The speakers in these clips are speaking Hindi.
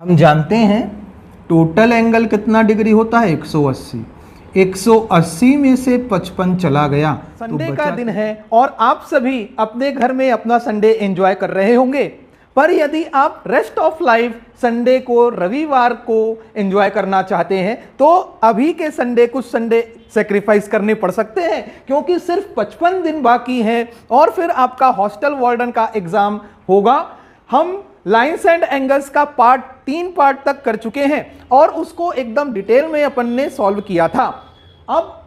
हम जानते हैं टोटल एंगल कितना डिग्री होता है 180। 180 में से 55 चला गया। संडे का दिन है और आप सभी अपने घर में अपना संडे एंजॉय कर रहे होंगे, पर यदि आप रेस्ट ऑफ लाइफ संडे को, रविवार को एंजॉय करना चाहते हैं तो अभी के संडे कुछ संडे सेक्रीफाइस करने पड़ सकते हैं, क्योंकि सिर्फ 55 दिन बाकी हैं और फिर आपका हॉस्टल वार्डन का एग्जाम होगा। हम लाइन्स एंड एंगल्स का तीन पार्ट तक कर चुके हैं और उसको एकदम डिटेल में अपन ने सॉल्व किया था। अब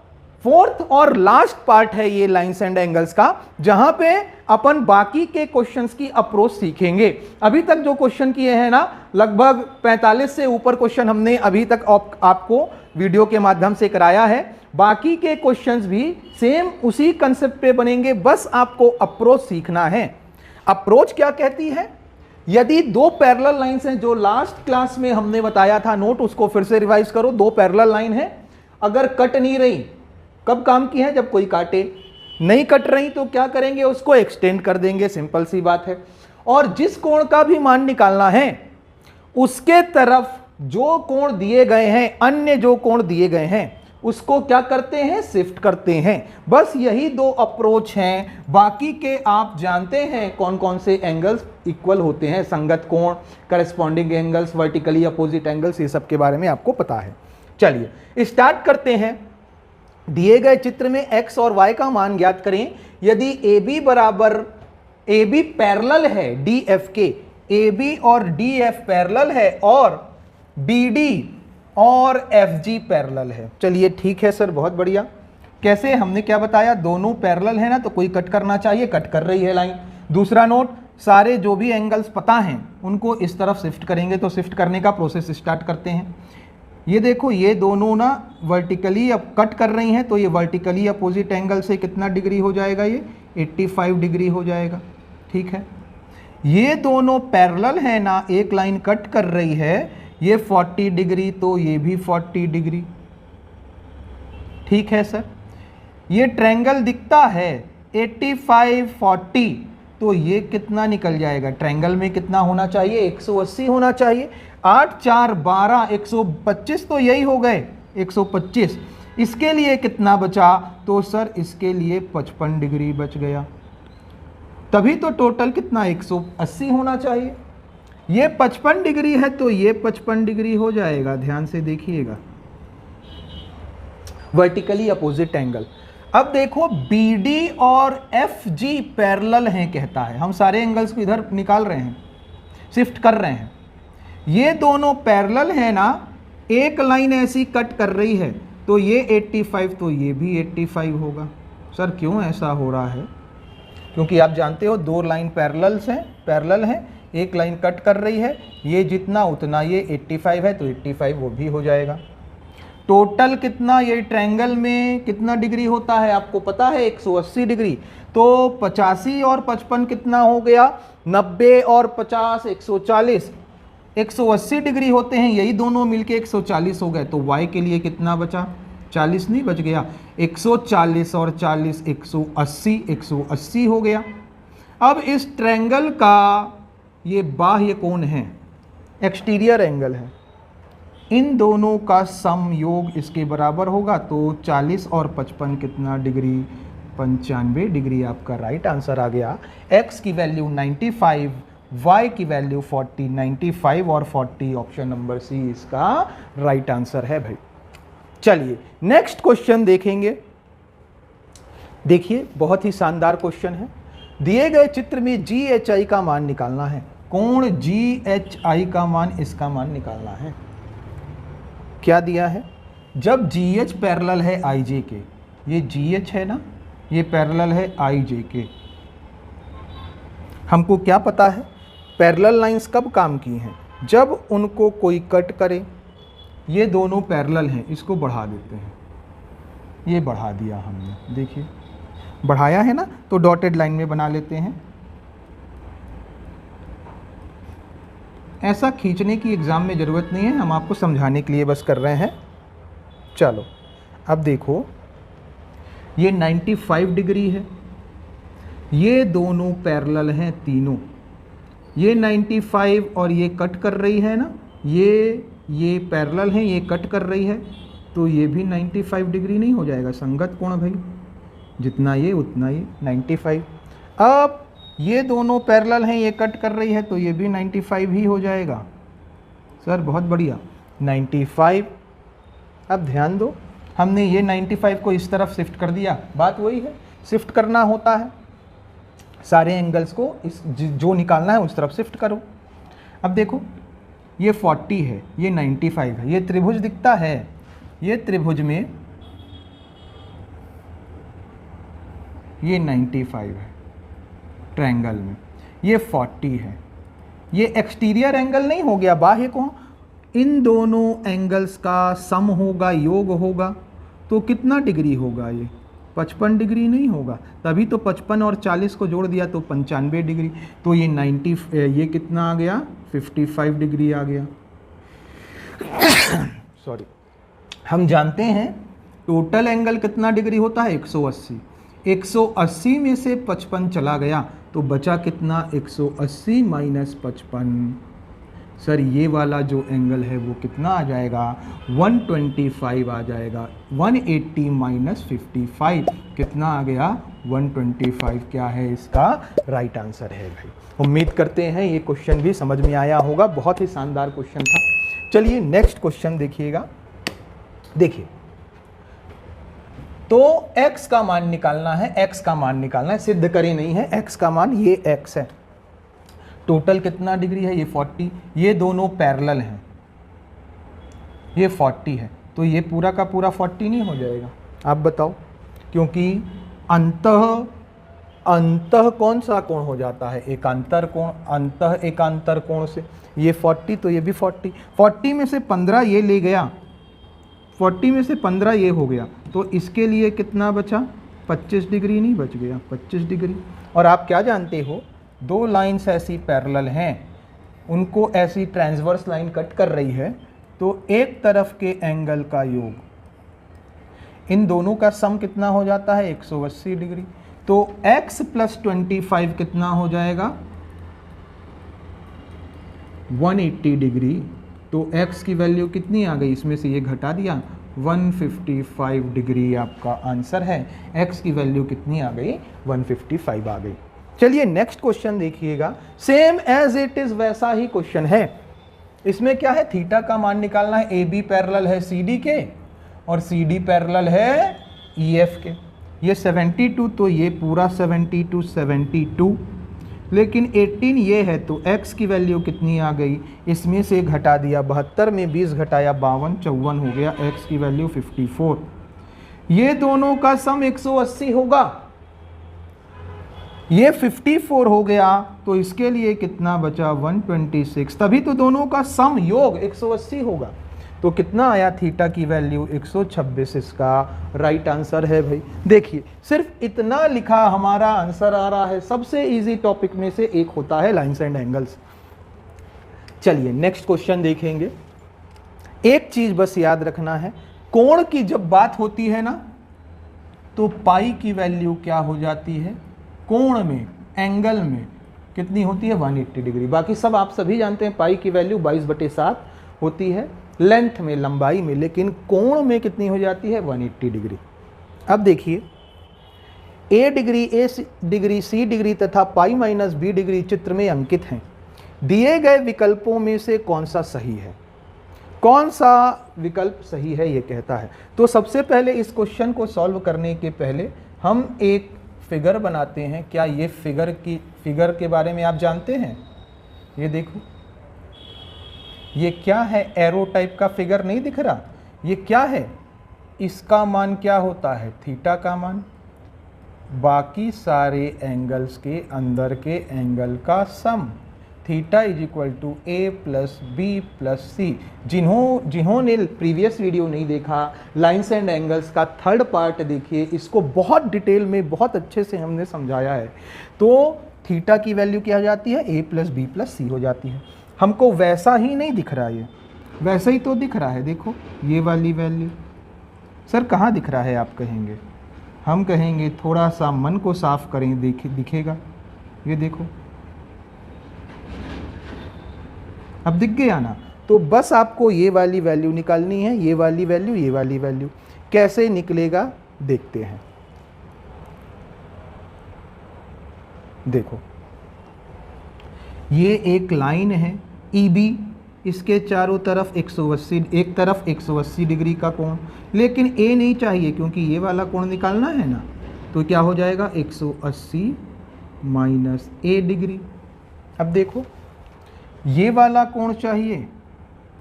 फोर्थ और लास्ट पार्ट है ये लाइन्स एंड एंगल्स का, जहां पे अपन बाकी के क्वेश्चंस की अप्रोच सीखेंगे। अभी तक जो क्वेश्चन किए हैं ना, लगभग 45 से ऊपर क्वेश्चन हमने अभी तक आपको वीडियो के माध्यम से कराया है। बाकी के क्वेश्चंस भी सेम उसी कंसेप्ट पे बनेंगे, बस आपको अप्रोच सीखना है। अप्रोच क्या कहती है? यदि दो पैरेलल लाइंस हैं, जो लास्ट क्लास में हमने बताया था, नोट उसको फिर से रिवाइज करो। दो पैरेलल लाइन है, अगर कट नहीं रही, कब काम की है? जब कोई काटे। नहीं कट रही तो क्या करेंगे? उसको एक्सटेंड कर देंगे, सिंपल सी बात है। और जिस कोण का भी मान निकालना है उसके तरफ जो कोण दिए गए हैं, अन्य जो कोण दिए गए हैं, उसको क्या करते हैं? शिफ्ट करते हैं। बस यही दो अप्रोच हैं। बाकी के आप जानते हैं कौन कौन से एंगल्स इक्वल होते हैं, संगत कोण, corresponding angles, vertically opposite angles, ये सब के बारे में आपको पता है। चलिए स्टार्ट करते हैं। दिए गए चित्र में x और y का मान ज्ञात करें। यदि AB पैरेलल है DF के, AB और DF पैरेलल है और BD और FG पैरेलल है। चलिए ठीक है सर, बहुत बढ़िया। कैसे? हमने क्या बताया? दोनों पैरेलल है ना, तो कोई कट करना चाहिए, कट कर रही है लाइन। दूसरा नोट, सारे जो भी एंगल्स पता हैं उनको इस तरफ शिफ्ट करेंगे। तो शिफ्ट करने का प्रोसेस स्टार्ट करते हैं। ये देखो, ये दोनों ना वर्टिकली अब कट कर रही हैं, तो ये वर्टिकली अपोजिट एंगल से कितना डिग्री हो जाएगा? ये 85 डिग्री हो जाएगा। ठीक है। ये दोनों पैरेलल है ना, एक लाइन कट कर रही है, ये 40 डिग्री, तो ये भी 40 डिग्री। ठीक है सर। ये ट्रायंगल दिखता है 85 40, तो ये कितना निकल जाएगा? ट्रायंगल में कितना होना चाहिए? 180 होना चाहिए। 8 4 12, 125 तो यही हो गए, 125। इसके लिए कितना बचा? तो सर इसके लिए 55 डिग्री बच गया। तभी तो टोटल कितना? 180 होना चाहिए। ये 55 डिग्री है तो ये 55 डिग्री हो जाएगा। ध्यान से देखिएगा, वर्टिकली अपोजिट एंगल। अब देखो, BD और FG पैरेलल हैं कहता है। हम सारे एंगल्स को इधर निकाल रहे हैं, शिफ्ट कर रहे हैं। ये दोनों पैरेलल है ना, एक लाइन ऐसी कट कर रही है, तो ये 85, तो ये भी 85 होगा। सर क्यों ऐसा हो रहा है? क्योंकि आप जानते हो दो लाइन पैरेलल हैं, एक लाइन कट कर रही है, ये जितना उतना ये 85 है, तो 85 वो भी हो जाएगा। टोटल कितना? ये ट्रायंगल में कितना डिग्री होता है आपको पता है? 180 डिग्री। तो 85 और 55 कितना हो गया? 90 और 50 140। 180 डिग्री होते हैं, यही दोनों मिलके 140 हो गए। तो y के लिए कितना बचा? 40 नहीं बच गया? 140 और 40 180, 180 हो गया। अब इस ट्रायंगल का ये बाह्य कोण है, एक्सटीरियर एंगल है, इन दोनों का सम योग इसके बराबर होगा। तो 40 और 55 कितना डिग्री? 95 डिग्री आपका राइट आंसर आ गया। x की वैल्यू 95, y की वैल्यू 40। 95 और 40 ऑप्शन नंबर सी इसका राइट आंसर है भाई। चलिए नेक्स्ट क्वेश्चन देखेंगे। देखिए, बहुत ही शानदार क्वेश्चन है। दिए गए चित्र में GHI का मान निकालना है। कोण GHI का मान, इसका मान निकालना है। क्या दिया है? जब GH पैरेलल है IJ के, ये GH है ना, ये पैरेलल है IJ के। हमको क्या पता है? पैरेलल लाइंस कब काम की हैं? जब उनको कोई कट करे। ये दोनों पैरेलल हैं, इसको बढ़ा देते हैं। ये बढ़ा दिया हमने, देखिए बढ़ाया है ना, तो डॉटेड लाइन में बना लेते हैं। ऐसा खींचने की एग्ज़ाम में ज़रूरत नहीं है, हम आपको समझाने के लिए बस कर रहे हैं। चलो अब देखो, ये 95 डिग्री है, ये दोनों पैरेलल हैं तीनों। ये 95 और ये कट कर रही है ना, ये पैरेलल हैं, ये कट कर रही है, तो ये भी 95 डिग्री नहीं हो जाएगा? संगत कोण भाई, जितना ये उतना ये 95। अब ये दोनों पैरेलल हैं, ये कट कर रही है, तो ये भी 95 ही हो जाएगा। सर बहुत बढ़िया, 95। अब ध्यान दो, हमने ये 95 को इस तरफ शिफ्ट कर दिया, बात वही है, शिफ्ट करना होता है सारे एंगल्स को, इस जो निकालना है उस तरफ शिफ्ट करो। अब देखो ये 40 है, ये 95 है, ये त्रिभुज दिखता है, ये त्रिभुज में ये 95 है ट्रायंगल में, ये 40 है, ये एक्सटीरियर एंगल नहीं हो गया, बाह्य कोण। इन दोनों एंगल्स का सम होगा, योग होगा, तो कितना डिग्री होगा? ये 55 डिग्री नहीं होगा, तभी तो 55 और 40 को जोड़ दिया तो 95 डिग्री। तो ये 90, ये कितना आ गया? 55 डिग्री आ गया। सॉरी, हम जानते हैं टोटल एंगल कितना डिग्री होता है? 180। 180 में से 55 चला गया तो बचा कितना? 180 माइनस 55। सर ये वाला जो एंगल है वो कितना आ जाएगा? 125 आ जाएगा। 180 माइनस 55 कितना आ गया? 125। क्या है इसका राइट आंसर है भाई। उम्मीद करते हैं ये क्वेश्चन भी समझ में आया होगा, बहुत ही शानदार क्वेश्चन था। चलिए नेक्स्ट क्वेश्चन देखिएगा। देखिए, तो x का मान निकालना है, x का मान निकालना है, सिद्ध करें नहीं है, x का मान ये x है। टोटल कितना डिग्री है? ये 40। ये दोनों पैरेलल हैं, ये 40 है, तो ये पूरा का पूरा 40 नहीं हो जाएगा? आप बताओ, क्योंकि अंतः कौन सा कोण हो जाता है? एकांतर कोण। अंतः एकांतर कोण से ये 40, तो ये भी 40। 40 में से 15 ये ले गया, 40 में से 15 ये हो गया, तो इसके लिए कितना बचा? 25 डिग्री नहीं बच गया? 25 डिग्री। और आप क्या जानते हो, दो लाइन्स ऐसी पैरेलल हैं, उनको ऐसी ट्रांसवर्स लाइन कट कर रही है, तो एक तरफ के एंगल का योग इन दोनों का सम कितना हो जाता है? 180 डिग्री। तो x प्लस 25 कितना हो जाएगा? 180 डिग्री। तो x की वैल्यू कितनी आ गई? इसमें से ये घटा दिया, 155 डिग्री आपका आंसर है। x की वैल्यू कितनी आ गई? 155 आ गई। चलिए नेक्स्ट क्वेश्चन देखिएगा, सेम एज इट इज वैसा ही क्वेश्चन है। इसमें क्या है? थीटा का मान निकालना है। AB पैरेलल है CD के और CD पैरेलल है EF के। ये 72, तो ये पूरा 72, लेकिन 18 ये है, तो x की वैल्यू कितनी आ गई? इसमें से घटा दिया, 72 में 20 घटाया 52, 54 हो गया, x की वैल्यू 54। ये दोनों का सम 180 होगा, ये 54 हो गया, तो इसके लिए कितना बचा? 126। तभी तो दोनों का सम योग 180 होगा। तो कितना आया? थीटा की वैल्यू 126 इसका राइट आंसर है भाई। देखिए, सिर्फ इतना लिखा हमारा आंसर आ रहा है। सबसे इजी टॉपिक में से एक होता है लाइन्स एंड एंगल्स। चलिए नेक्स्ट क्वेश्चन देखेंगे। एक चीज बस याद रखना है, कोण की जब बात होती है ना, तो पाई की वैल्यू क्या हो जाती है? कोण में, एंगल में कितनी होती है? 180 डिग्री। बाकी सब आप सभी जानते हैं, पाई की वैल्यू 22/7 होती है लेंथ में, लंबाई में, लेकिन कोण में कितनी हो जाती है? 180 डिग्री। अब देखिए, A डिग्री C डिग्री तथा पाई माइनस B डिग्री चित्र में अंकित हैं। दिए गए विकल्पों में से कौन सा सही है? कौन सा विकल्प सही है ये कहता है। तो सबसे पहले इस क्वेश्चन को सॉल्व करने के पहले हम एक फिगर बनाते हैं। क्या ये फिगर के बारे में आप जानते हैं? ये देखो, ये क्या है? एरो टाइप का फिगर नहीं दिख रहा? ये क्या है? इसका मान क्या होता है? थीटा का मान। बाकी सारे एंगल्स के अंदर के एंगल का sum. Theta is equal to A plus B plus C। जिन्होंने प्रीवियस वीडियो नहीं देखा, लाइन्स एंड एंगल्स का थर्ड पार्ट देखिए, इसको बहुत डिटेल में बहुत अच्छे से हमने समझाया है। तो थीटा की वैल्यू क्या हो जाती है? A plus B plus C हो जाती है। हमको वैसा ही नहीं दिख रहा, ये वैसा ही तो दिख रहा है। देखो ये वाली वैल्यू। सर कहाँ दिख रहा है आप कहेंगे? हम कहेंगे थोड़ा सा मन को साफ करें, दिखेगा। ये देखो, अब दिख गया ना? तो बस आपको ये वाली वैल्यू निकालनी है, ये वाली वैल्यू, ये वाली वैल्यू। कैसे निकलेगा देखते हैं। देखो ये एक लाइन है EB, इसके चारों तरफ 180, एक तरफ 180 डिग्री का कोण, लेकिन A नहीं चाहिए क्योंकि ये वाला कोण निकालना है ना। तो क्या हो जाएगा 180 माइनस A डिग्री। अब देखो ये वाला कोण चाहिए,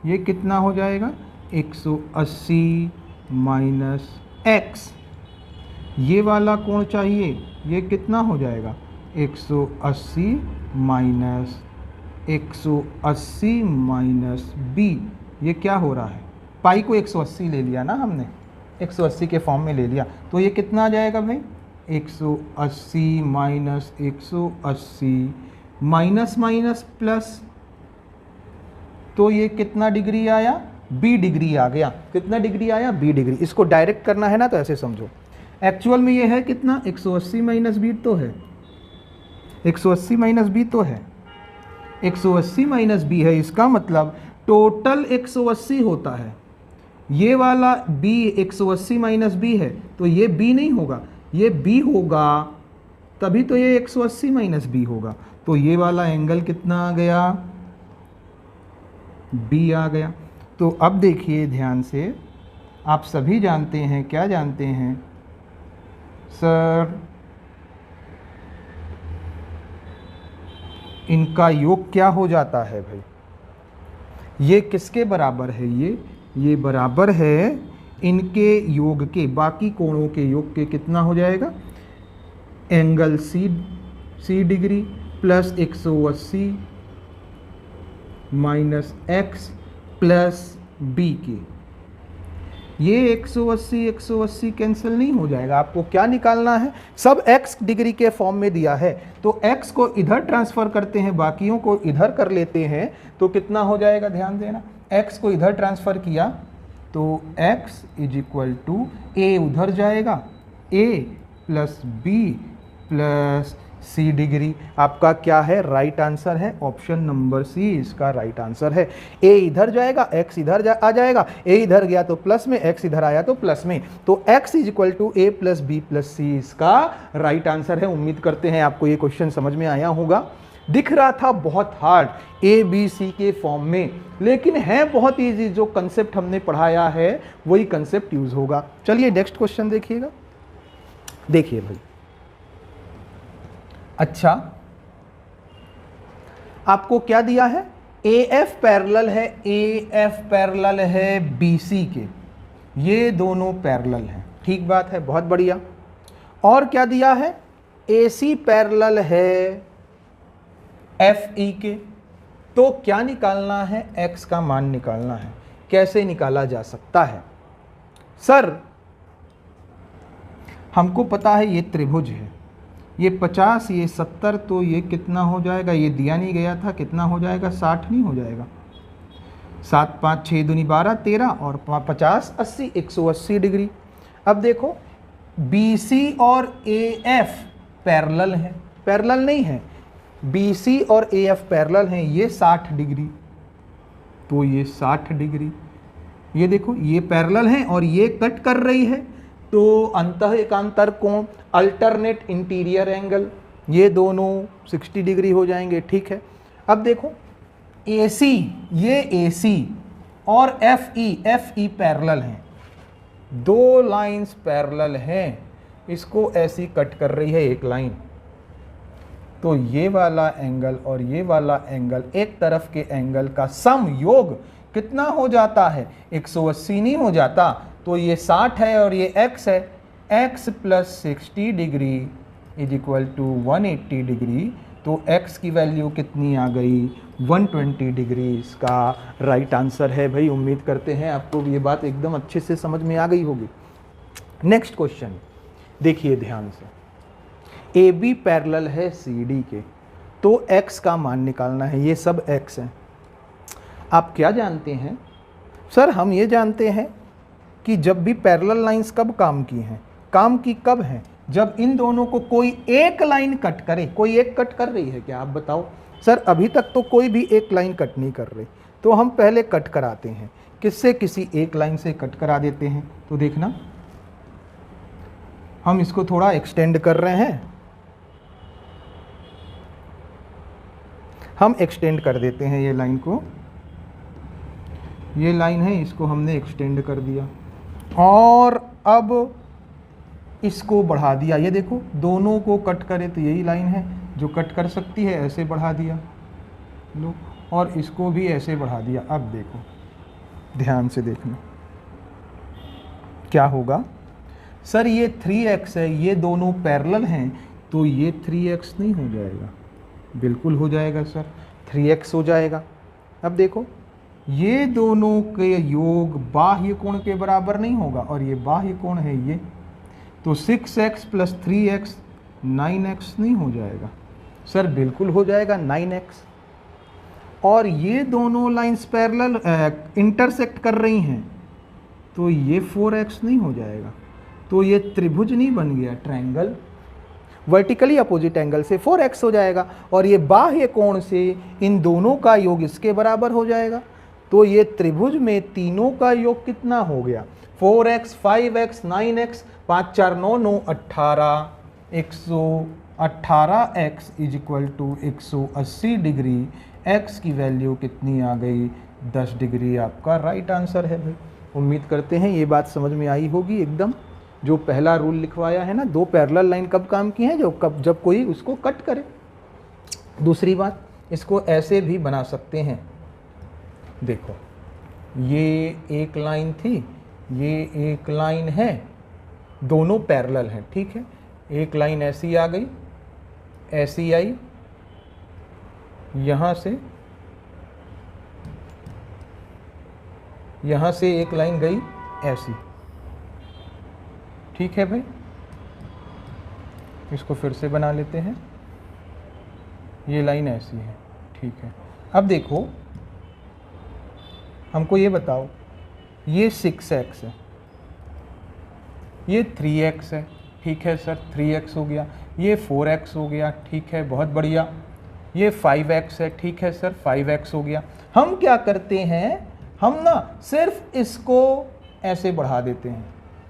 ये कितना हो जाएगा 180 माइनस X। ये वाला कोण चाहिए, ये कितना हो जाएगा 180 माइनस 180 माइनस B। ये क्या हो रहा है, पाई को 180 ले लिया ना हमने, 180 के फॉर्म में ले लिया, तो ये कितना आ जाएगा भाई 180 माइनस 180 माइनस माइनस प्लस, तो ये कितना डिग्री आया B डिग्री आ गया। कितना डिग्री आया B डिग्री। इसको डायरेक्ट करना है ना तो ऐसे समझो, एक्चुअल में ये है कितना 180 माइनस B तो है, 180 माइनस B तो है, 180 माइनस B है, इसका मतलब टोटल 180 होता है। ये वाला B 180 माइनस B है तो ये B नहीं होगा, ये B होगा, तभी तो ये 180 माइनस B होगा। तो ये वाला एंगल कितना आ गया B आ गया। तो अब देखिए ध्यान से, आप सभी जानते हैं, क्या जानते हैं सर, इनका योग क्या हो जाता है भाई, ये किसके बराबर है, ये बराबर है इनके योग के, बाकी कोणों के योग के। कितना हो जाएगा angle C degree plus 180 minus X plus B के। ये 180 कैंसिल नहीं हो जाएगा। आपको क्या निकालना है, सब x डिग्री के फॉर्म में दिया है तो x को इधर ट्रांसफर करते हैं, बाकियों को इधर कर लेते हैं, तो कितना हो जाएगा, ध्यान देना, x को इधर ट्रांसफर किया तो x is equal to a उधर जाएगा, a plus b plus C degree. आपका क्या है, राइट आंसर है ऑप्शन नंबर C, इसका राइट आंसर है। A इधर जाएगा, x इधर आ जाएगा, A इधर गया तो प्लस में, x इधर आया तो प्लस में, तो x is equal to A plus B plus C इसका राइट आंसर है। उम्मीद करते हैं आपको ये क्वेश्चन समझ में आया होगा। दिख रहा था बहुत हार्ड A B C के फॉर्म में, लेकिन है बहुत ईजी, जो कंसेप्ट हमने पढ़ाया है वही कंसेप्ट यूज होगा। चलिए नेक्स्ट क्वेश्चन देखिएगा। देखिए भाई, अच्छा आपको क्या दिया है, AF पैरेलल है, AF पैरेलल है BC के, ये दोनों पैरेलल हैं, ठीक बात है, बहुत बढ़िया। और क्या दिया है, AC पैरेलल है FE के। तो क्या निकालना है, X का मान निकालना है। कैसे निकाला जा सकता है सर, हमको पता है ये त्रिभुज है, ये 50, ये 70, तो ये कितना हो जाएगा, ये दिया नहीं गया था, कितना हो जाएगा 60 नहीं हो जाएगा, 7 5 6 दूनी 12 13 और 50 80 180 डिग्री। अब देखो BC और AF पैरेलल हैं, पैरेलल नहीं है, BC और AF पैरेलल हैं, ये 60 डिग्री, तो ये 60 डिग्री। ये देखो ये पैरेलल हैं और ये कट कर रही है, तो अंतः एकांतर कोण, अल्टरनेट इंटीरियर एंगल, ये दोनों 60 डिग्री हो जाएंगे, ठीक है। अब देखो AC, ये AC और FE पैरेलल हैं, दो लाइंस पैरेलल हैं, इसको ऐसी कट कर रही है एक लाइन, तो ये वाला एंगल और ये वाला एंगल, एक तरफ के एंगल का सम योग कितना हो जाता है, 180 नहीं हो जाता, तो ये 60 है और ये x है, x plus 60 degree is equal to 180 degree, तो x की वैल्यू कितनी आ गई 120 डिग्री, इसका राइट आंसर है भाई। उम्मीद करते हैं आपको ये बात एकदम अच्छे से समझ में आ गई होगी। नेक्स्ट क्वेश्चन देखिए ध्यान से, AB पैरेलल है CD के, तो x का मान निकालना है, ये सब x है। आप क्या जानते हैं सर, हम ये जानते हैं कि जब भी पैरेलल लाइंस कब काम की हैं, काम की कब हैं, जब इन दोनों को कोई एक लाइन कट करे। कोई एक कट कर रही है क्या, आप बताओ सर, अभी तक तो कोई भी एक लाइन कट नहीं कर रही, तो हम पहले कट कराते हैं। किससे? किसी एक लाइन से कट करा देते हैं। तो देखना, हम इसको थोड़ा एक्सटेंड कर रहे हैं, हम एक्सटेंड कर देते हैं ये लाइन को। ये लाइन है, इसको हमने एक्सटेंड कर दिया और अब इसको बढ़ा दिया। ये देखो, दोनों को कट करे तो यही लाइन है जो कट कर सकती है, ऐसे बढ़ा दिया लो, और इसको भी ऐसे बढ़ा दिया। अब देखो, ध्यान से देखना क्या होगा। सर ये 3x है, ये दोनों पैरेलल हैं, तो ये 3x नहीं हो जाएगा? बिल्कुल हो जाएगा सर, 3x हो जाएगा। अब देखो, ये दोनों के योग बाह्य कोण के बराबर नहीं होगा, और ये बाह्य कोण है ये, तो 6x प्लस 3x 9x नहीं हो जाएगा? सर बिल्कुल हो जाएगा 9x। और ये दोनों लाइंस पैरेलल इंटरसेक्ट कर रही हैं, तो ये 4x नहीं हो जाएगा? तो ये त्रिभुज नहीं बन गया, ट्रायंगल। वर्टिकली अपोजिट एंगल से 4x हो जाएगा, और ये बाह्य कोण से इन दोनों का योग इसके बराबर हो जाएगा। तो ये त्रिभुज में तीनों का योग कितना हो गया? 4x, 5x, 9x, 5 4 9 9 18, 118x is equal to 180 degree. x की वैल्यू कितनी आ गई? 10 डिग्री आपका राइट आंसर है भाई। उम्मीद करते हैं ये बात समझ में आई होगी एकदम। जो पहला रूल लिखवाया है ना, दो पैरेलल लाइन कब काम की हैं? जब कोई उसको कट करे। दूसरी बात, इसको ऐसे भी बना सकते हैं। देखो, ये एक लाइन थी, ये एक लाइन है, दोनों पैरेलल हैं, ठीक है। एक लाइन ऐसी आ गई, ऐसी आई, यहाँ से एक लाइन गई ऐसी, ठीक है भाई। इसको फिर से बना लेते हैं, ये लाइन ऐसी है, ठीक है। अब देखो, हमको ये बताओ, ये 6x है, ये 3x है, ठीक है सर, 3x हो गया। ये 4x हो गया, ठीक है, बहुत बढ़िया। ये 5x है, ठीक है सर, 5x हो गया। हम क्या करते हैं, हम ना सिर्फ इसको ऐसे बढ़ा देते हैं।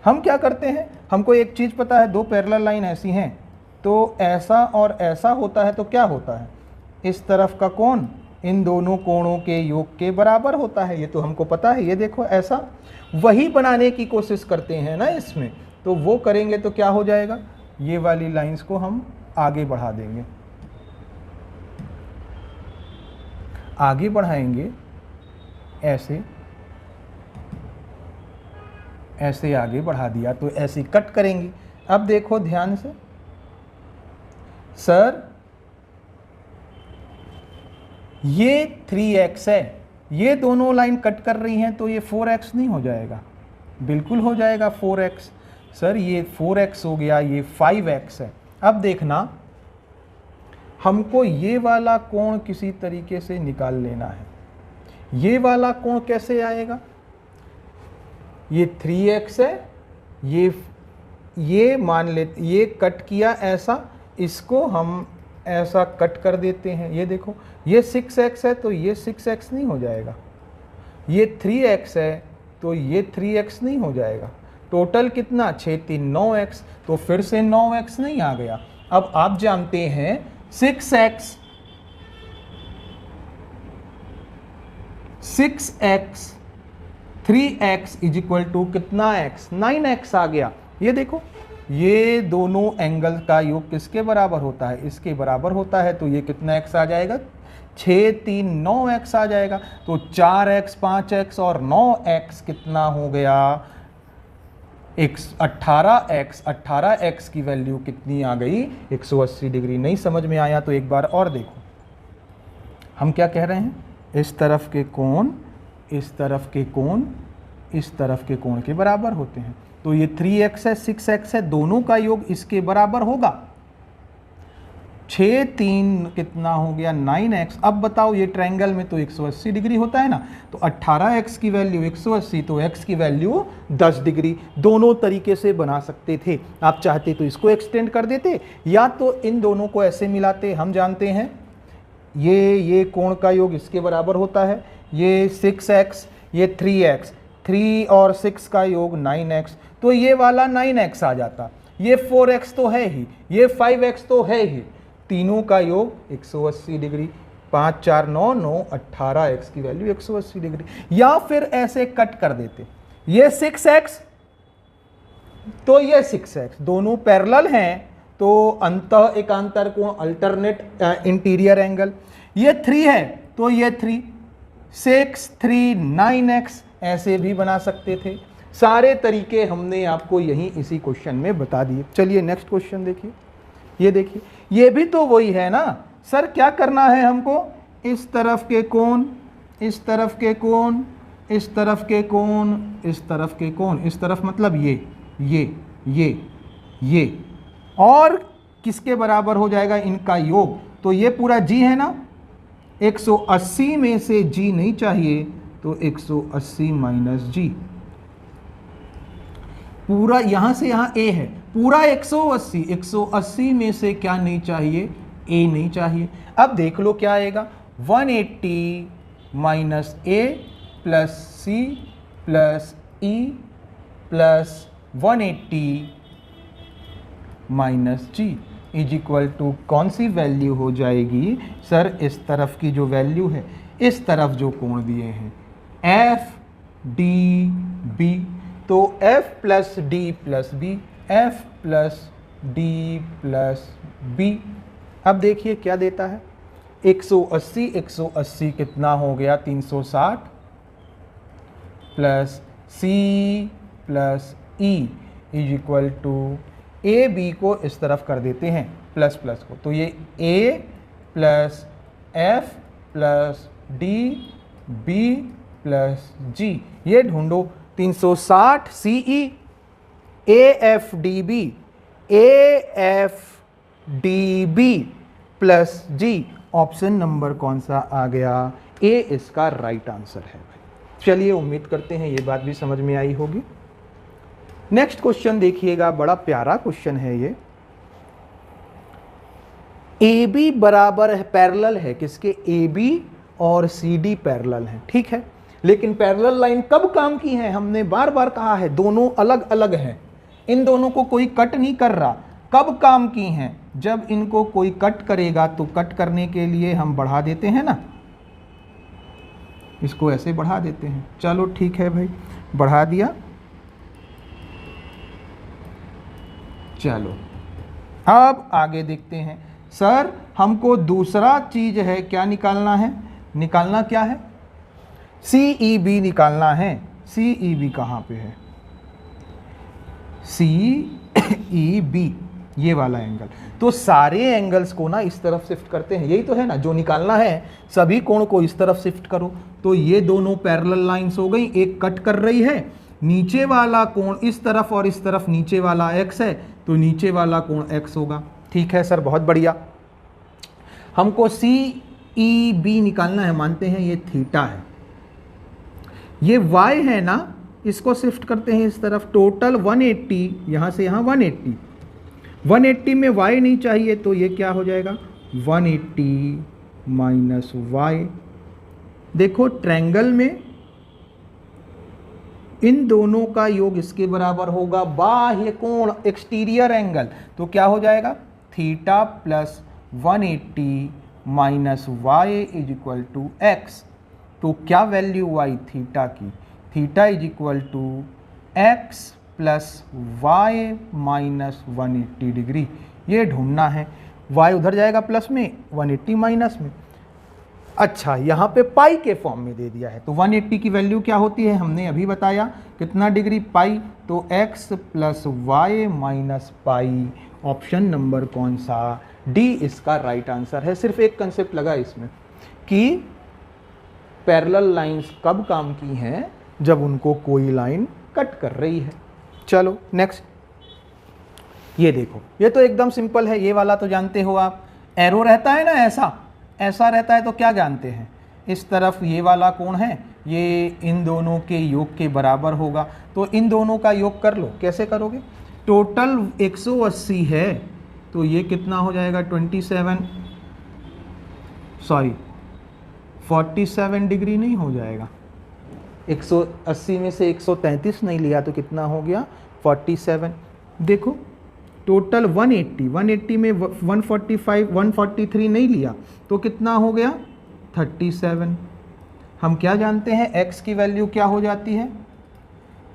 हम क्या करते हैं, हमको एक चीज़ पता है, दो पैरेलल लाइन ऐसी हैं, तो ऐसा और ऐसा होता है, तो क्या होता है? इस तरफ का कोण इन दोनों कोणों के योग के बराबर होता है, ये तो हमको पता है। ये देखो, ऐसा वही बनाने की कोशिश करते हैं ना इसमें, तो वो करेंगे तो क्या हो जाएगा? ये वाली लाइंस को हम आगे बढ़ा देंगे, आगे बढ़ाएंगे ऐसे, ऐसे आगे बढ़ा दिया तो ऐसे कट करेंगे। अब देखो ध्यान से, सर ये 3x है, ये दोनों लाइन कट कर रही हैं, तो ये 4x नहीं हो जाएगा? बिल्कुल हो जाएगा 4x। सर ये 4x हो गया, ये 5x है। अब देखना, हमको ये वाला कोण किसी तरीके से निकाल लेना है। ये वाला कोण कैसे आएगा? ये 3x है, ये मान लेते, ये कट किया ऐसा, इसको हम ऐसा कट कर देते हैं। ये देखो, ये 6x है, तो ये 6x नहीं हो जाएगा। ये 3x है, तो ये 3x नहीं हो जाएगा। टोटल कितना? 6 3 9x, तो फिर से 9x नहीं आ गया। अब आप जानते हैं 6x 3x is equal to कितना x? 9x आ गया। ये देखो, ये दोनों एंगल का योग किसके बराबर होता है? इसके बराबर होता है, तो ये कितना x आ जाएगा? 6 3 9x आ जाएगा। तो 4x 5x और 9x कितना हो गया? 18x की वैल्यू कितनी आ गई? 180 डिग्री। नहीं समझ में आया तो एक बार और देखो, हम क्या कह रहे हैं? इस तरफ के कोण, इस तरफ के कोण, इस तरफ के कोण के बराबर होते हैं। तो ये 3x है, 6x है, दोनों का योग इसके बराबर होगा। 6 3 कितना हो गया? 9x। अब बताओ, ये ट्रायंगल में तो 180 डिग्री होता है ना, तो 18x की वैल्यू 180, तो x की वैल्यू 10 डिग्री। दोनों तरीके से बना सकते थे। आप चाहते तो इसको एक्सटेंड कर देते, या तो इन दोनों को ऐसे मिलाते। हम जानते हैं ये कोण का योग इसके बराबर होता है, ये 6x, ये 3x, 3 और 6 का योग 9x, तो ये वाला 9x आ जाता। ये 4x तो है ही, ये 5x तो है ही, तीनों का योग 180 डिग्री। 5 4 9 9 18x की वैल्यू 180 डिग्री। या फिर ऐसे कट कर देते, ये 6x तो ये 6x, दोनों पैरेलल हैं तो अंतः एकांतर कोण, अल्टरनेट इंटीरियर एंगल। ये 3 है तो ये 3, 6 3 9x ऐसे भी बना सकते थे। सारे तरीके हमने आपको यहीं इसी क्वेश्चन में बता दिए। चलिए नेक्स्ट क्वेश्चन देखिए। ये देखिए, ये भी तो वही है ना सर, क्या करना है हमको, इस तरफ के कोण, इस तरफ के कोण, इस तरफ के कोण, इस तरफ के कोण, इस तरफ मतलब ये और किसके बराबर हो जाएगा इनका योग, तो ये पूरा g है ना, 180 में से g नहीं चाहिए तो 180 माइनस g, पूरा यहां से यहां a है, पूरा 180, 180 में से क्या नहीं चाहिए, a नहीं चाहिए। अब देख लो क्या आएगा, 180 minus a plus c plus e plus 180 minus g is equal to कौन सी वैल्यू हो जाएगी सर, इस तरफ की जो वैल्यू है, इस तरफ जो कोण दिए हैं एफ डी बी, तो f plus D plus B, F plus D plus B. अब देखिए क्या देता है, 180 180 कितना हो गया 360 plus c plus e is equal to A B को इस तरफ कर देते हैं प्लस प्लस को, तो ये a plus F plus D B plus G, ये ढूंढो 360 CE AFDB AFDB plus G, option number कौन सा आ गया, ए इसका राइट आंसर है। चलिए उम्मीद करते हैं ये बात भी समझ में आई होगी। नेक्स्ट क्वेश्चन देखिएगा, बड़ा प्यारा क्वेश्चन है ये। ए बी बराबर है, पैरेलल है किसके, ए बी और सी डी पैरेलल है, ठीक है, लेकिन पैरेलल लाइन कब काम की है, हमने बार बार कहा है दोनों अलग अलग हैं, इन दोनों को कोई कट नहीं कर रहा। कब काम की हैं, जब इनको कोई कट करेगा तो कट करने के लिए हम बढ़ा देते हैं ना, इसको ऐसे बढ़ा देते हैं। चलो ठीक है भाई, बढ़ा दिया। चलो अब आगे देखते हैं। सर हमको दूसरा चीज है, क्या निकालना है, निकालना क्या है, CEB निकालना है। CEB कहाँ पे है, CEB ये वाला एंगल, तो सारे एंगल्स को ना इस तरफ शिफ्ट करते हैं, यही तो है ना जो निकालना है, सभी कोण को इस तरफ शिफ्ट करो। तो ये दोनों पैरेलल लाइंस हो गई, एक कट कर रही है, नीचे वाला कोण इस तरफ और इस तरफ नीचे वाला x है, तो नीचे वाला कोण x होगा। ठीक है सर, बहुत बढ़िया। हमको CEB निकालना है, मानते हैं ये थीटा है, ये y है ना, इसको शिफ्ट करते हैं इस तरफ, टोटल 180, यहाँ से यहाँ 180 में y नहीं चाहिए तो ये क्या हो जाएगा 180 माइनस y। देखो ट्रायंगल में इन दोनों का योग इसके बराबर होगा, बाह्य कोण एक्सटीरियर एंगल, तो क्या हो जाएगा theta plus 180 minus y is equal to X. तो क्या वैल्यू y थीटा की, theta is equal to x plus y minus 180 degree, ये ढूंढना है। y उधर जाएगा प्लस में, 180 माइनस में। अच्छा, यहाँ पे पाई के फॉर्म में दे दिया है, तो 180 की वैल्यू क्या होती है, हमने अभी बताया कितना डिग्री, पाई, तो x plus Y minus pi. Option number कौन सा, डी इसका राइट आंसर है। सिर्फ एक कंसेप्ट लगा इसमें कि पैरेलल लाइंस कब काम की हैं, जब उनको कोई लाइन कट कर रही है। चलो नेक्स्ट, ये देखो, ये तो एकदम सिंपल है, ये वाला तो जानते हो आप, एरो रहता है ना, ऐसा रहता है, तो क्या जानते हैं, इस तरफ ये वाला कोण है, ये इन दोनों के योग के बराबर होगा, तो इन दोनों का योग कर लो। कैसे करोगे, टोटल 180 है, तो ये कितना हो जाएगा 27, सॉरी 47 डिग्री नहीं हो जाएगा? 180 में से 133 नहीं लिया तो कितना हो गया? 47। देखो टोटल 180 में 145 143 नहीं लिया तो कितना हो गया? 37। हम क्या जानते हैं x की वैल्यू क्या हो जाती है?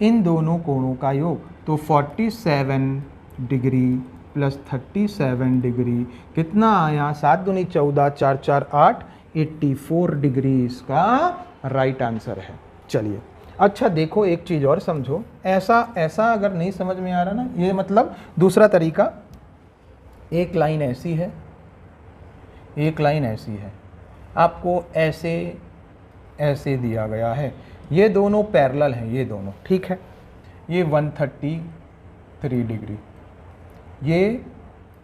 इन दोनों कोणों का योग। तो 47 डिग्री प्लस 37 डिग्री कितना आया? 7 दूनी 14, 4 4 8, 84 डिग्री इसका राइट आंसर है। चलिए अच्छा देखो एक चीज़ और समझो, ऐसा अगर नहीं समझ में आ रहा ना, ये मतलब दूसरा तरीका, एक लाइन ऐसी है, एक लाइन ऐसी है, आपको ऐसे ऐसे दिया गया है, ये दोनों पैरेलल हैं, ये दोनों ठीक है, ये 133 डिग्री, ये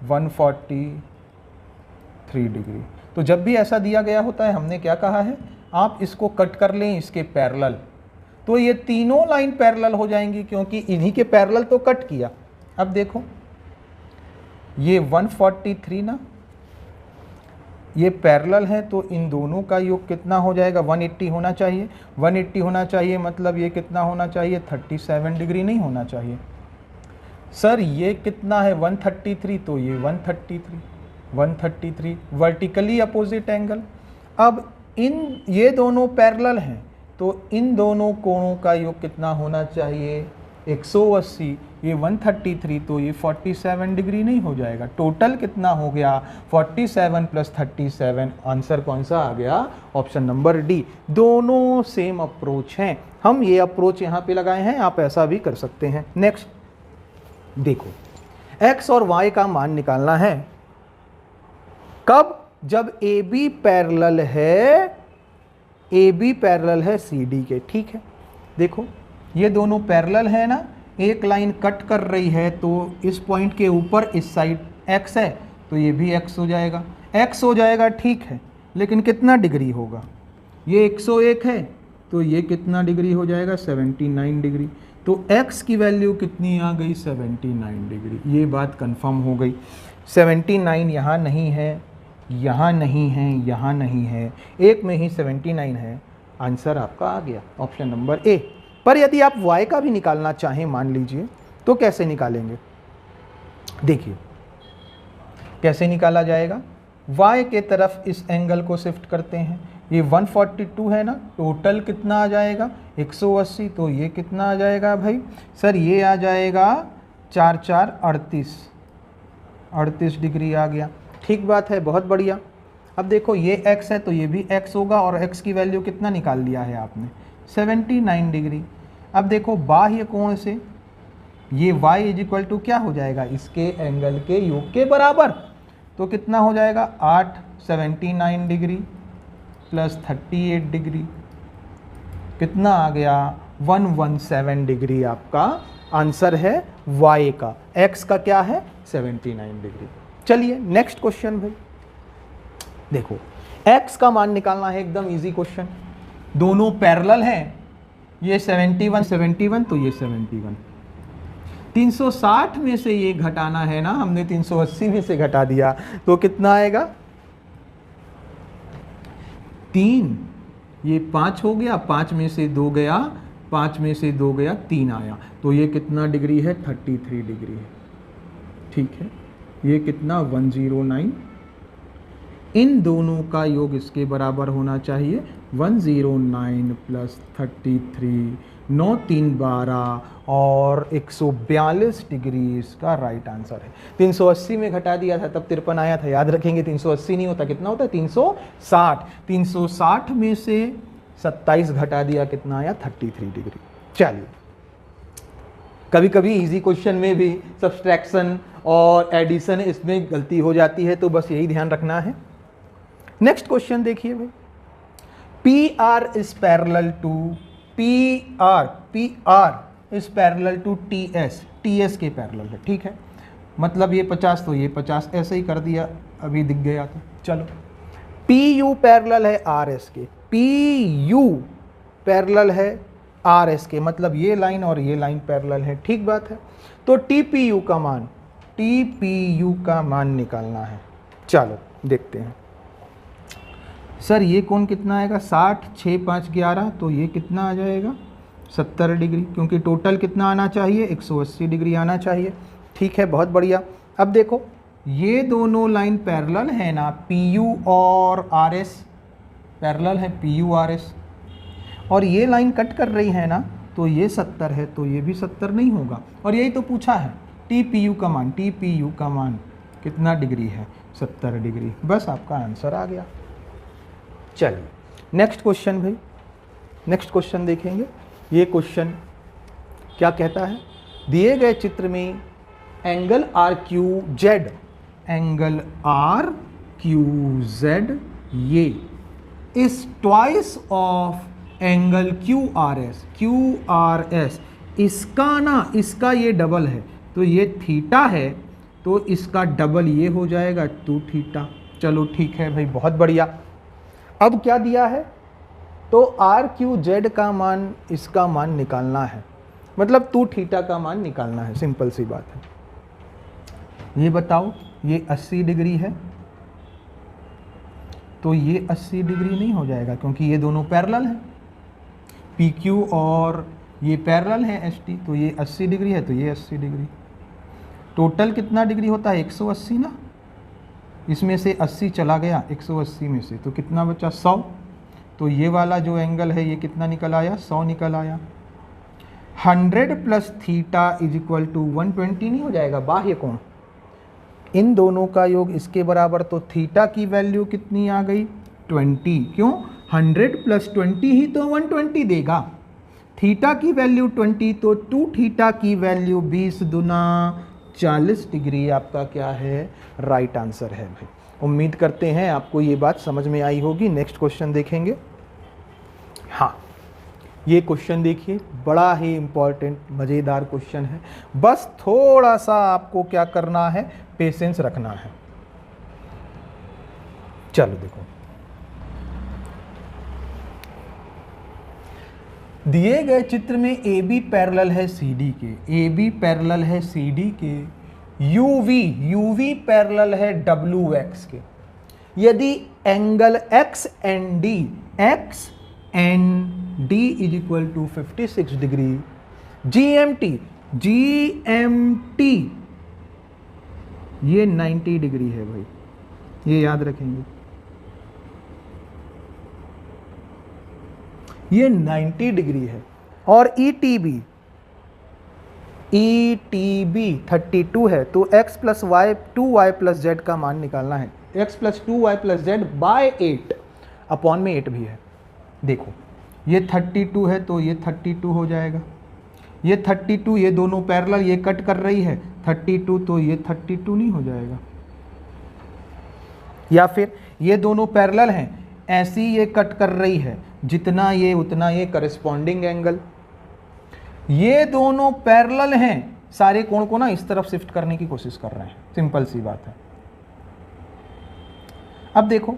143 डिग्री। तो जब भी ऐसा दिया गया होता है हमने क्या कहा है? आप इसको कट कर लें इसके पैरेलल, तो ये तीनों लाइन पैरेलल हो जाएंगी क्योंकि इन्हीं के पैरेलल तो कट किया। अब देखो ये 143 ना, ये पैरेलल है तो इन दोनों का योग कितना हो जाएगा? 180 होना चाहिए। 180 होना चाहिए मतलब ये कितना होना चाहिए? 37 डिग्री नहीं होना चाहिए। सर ये कितना है? 133, तो ये 133 वर्टिकली अपोजिट एंगल। अब ये दोनों पैरेलल हैं तो इन दोनों कोणों का योग कितना होना चाहिए? 180। ये 133 तो ये 47 डिग्री नहीं हो जाएगा। टोटल कितना हो गया? 47 प्लस 37। आंसर कौन सा आ गया? Option number D. दोनों सेम अप्रोच हैं, हम ये अप्रोच यहाँ पे लगाए हैं, आप ऐसा भी कर सकते हैं। नेक्स्ट देखो, x और y का मान निकालना है। कब? जब AB पैरेलल है CD के। ठीक है, देखो ये दोनों पैरेलल है ना, एक लाइन कट कर रही है तो इस पॉइंट के ऊपर इस साइड x है तो ये भी x हो जाएगा, x हो जाएगा ठीक है, लेकिन कितना डिग्री होगा? ये 101 है तो ये कितना डिग्री हो जाएगा? 79 डिग्री। तो x की वैल्यू कितनी आ गई? 79 डिग्री। ये बात कंफर्म हो गई। 79 यहाँ नहीं है, यहाँ नहीं है, यहाँ नहीं है, एक में ही 79 है। आंसर आपका आ गया ऑप्शन नंबर ए। पर यदि आप y का भी निकालना चाहें मान लीजिए तो कैसे निकालेंगे? देखिए कैसे निकाला जाएगा। y के तरफ इस एंगल को शिफ्ट करते हैं, ये 142 है ना, टोटल कितना आ जाएगा? 180। तो ये कितना आ जाएगा भाई? सर ये आ जाएगा 4 4 38 डिग्री आ गया। ठीक बात है, बहुत बढ़िया। अब देखो ये x है तो ये भी x होगा और x की वैल्यू कितना निकाल लिया है आपने? 79 डिग्री। अब देखो बाह्य कोण से ये y इज इक्वल टू क्या हो जाएगा? इसके एंगल के योग के बराबर। तो कितना हो जाएगा? 8 79 डिग्री प्लस 38 डिग्री कितना आ गया? 117 डिग्री आपका आंसर है y का। x का क्या है? 79 डिग्री। चलिए नेक्स्ट क्वेश्चन भाई, देखो x का मान निकालना है, एकदम इजी क्वेश्चन। दोनों पैरेलल हैं, ये 71 तो ये 71। 360 में से ये घटाना है ना, हमने 380 में से घटा दिया तो कितना आएगा? 3। ये 5 हो गया, 5 में से 2 गया, 5 में से 2 गया, 3 आया। तो ये कितना डिग्री है? 33 डिग्री है। ठीक है, ये कितना? 109। इन दोनों का योग इसके बराबर होना चाहिए। 109 प्लस 33, 9 3 12 और 142 डिग्री इसका राइट आंसर है। 380 में घटा दिया था तब 53 आया था, याद रखेंगे। 380 नहीं होता, कितना होता है? 360। 360 में से 27 घटा दिया, कितना आया? 33 डिग्री। चलिए, कभी कभी इजी क्वेश्चन में भी सब्सट्रैक्शन और एडिशन इसमें गलती हो जाती है, तो बस यही ध्यान रखना है। नेक्स्ट क्वेश्चन देखिए भाई, PR is parallel to PR is parallel to TS के पैरेलल है। ठीक है, मतलब ये 50 तो ये 50, ऐसे ही कर दिया, अभी दिख गया तो चलो। PU पैरेलल है RS के, PU पैरेलल है RS के, मतलब ये लाइन और ये लाइन पैरेलल है। ठीक बात है, तो TPU का मान निकालना है। चलो देखते हैं। सर ये कोण कितना आएगा 60, 6, 5, 11, तो ये कितना आ जाएगा 70 डिग्री, क्योंकि टोटल कितना आना चाहिए 180 डिग्री आना चाहिए। ठीक है, बहुत बढ़िया। अब देखो ये दोनों लाइन पैरेलल है ना, PU और RS पैरेलल है, PU RS, और ये लाइन कट कर रही है ना, तो ये 70 है, तो ये भी 70 नहीं होगा। और यही तो पूछा है, TPU का मान, TPU का मान कितना डिग्री है 70 डिग्री। बस आपका आंसर आ गया। चलिए नेक्स्ट क्वेश्चन भाई, नेक्स्ट क्वेश्चन देखेंगे। ये क्वेश्चन क्या कहता है, दिए गए चित्र में एंगल RQZ, एंगल RQZ ये is twice of angle QRS, इसका ना, इसका ये डबल है, तो ये थीटा है, तो इसका डबल ये हो जाएगा 2 थीटा। चलो ठीक है भाई, बहुत बढ़िया। अब क्या दिया है, तो RQZ का मान, इसका मान निकालना है, मतलब 2 थीटा का मान निकालना है, सिंपल सी बात है। ये बताओ, ये 80 डिग्री है, तो ये 80 डिग्री नहीं हो जाएगा, क्योंकि ये दोनों पैरेलल हैं, PQ और ये पैरेलल है ST, तो ये 80 डिग्री है, तो ये 80 डिग्री। टोटल कितना डिग्री होता है 180 ना, इसमें से 80 चला गया 180 में से, तो कितना बचा 100, तो ये वाला जो एंगल है ये कितना निकल आया 100 निकल आया। 100 plus theta is equal to 120 नहीं हो जाएगा बाह्य कोण, इन दोनों का योग इसके बराबर, तो थीटा की वैल्यू कितनी आ गई 20, क्यों 100 प्लस 20 ही तो 120 देगा, थीटा की वैल्यू 20, तो 2 थीटा की वैल्यू 20 दुना 40 डिग्री आपका क्या है, राइट आंसर है भाई। उम्मीद करते हैं आपको ये बात समझ में आई होगी। नेक्स्ट क्वेश्चन देखेंगे। हाँ, ये क्वेश्चन देखिए, बड़ा ही इंपॉर्टेंट मज़ेदार क्वेश्चन है, बस थोड़ा सा आपको क्या करना है, पेशेंस रखना है। चलो देखो, दिए गए चित्र में AB पैरेलल है CD के, AB पैरेलल है CD के, UV पैरेलल है WX के। यदि angle XND is equal to 56 degree, GMT ये 90 डिग्री है भाई, ये याद रखेंगे, ये 90 डिग्री है। और ETB 32 है, तो x plus Y 2y plus Z का मान निकालना है, x plus 2y plus Z by 8, upon में 8 भी है। देखो ये 32 है, तो ये 32 हो जाएगा, ये 32, ये दोनों पैरेलल, ये कट कर रही है 32, तो ये 32 नहीं हो जाएगा। या फिर ये दोनों पैरेलल हैं, ऐसी ये कट कर रही है, जितना ये उतना ये करस्पॉन्डिंग एंगल, ये दोनों पैरेलल हैं, सारे कोण को ना इस तरफ शिफ्ट करने की कोशिश कर रहे हैं, सिंपल सी बात है। अब देखो,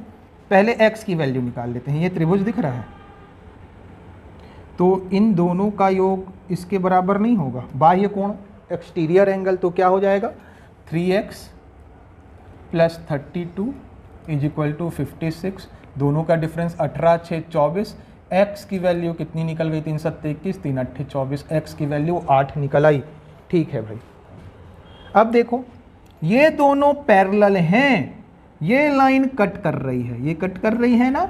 पहले x की वैल्यू निकाल लेते हैं, ये त्रिभुज दिख रहा है, तो इन दोनों का योग इसके बराबर नहीं होगा, बाह्य कोण एक्सटीरियर एंगल, तो क्या हो जाएगा 3x plus 32 is equal to 56, दोनों का डिफरेंस 18 6 24, x की वैल्यू कितनी निकल गई 3 7 21, 3 8 24, x की वैल्यू 8 निकल आई। ठीक है भाई, अब देखो ये दोनों पैरेलल हैं, ये लाइन कट कर रही है, ये कट कर रही है ना,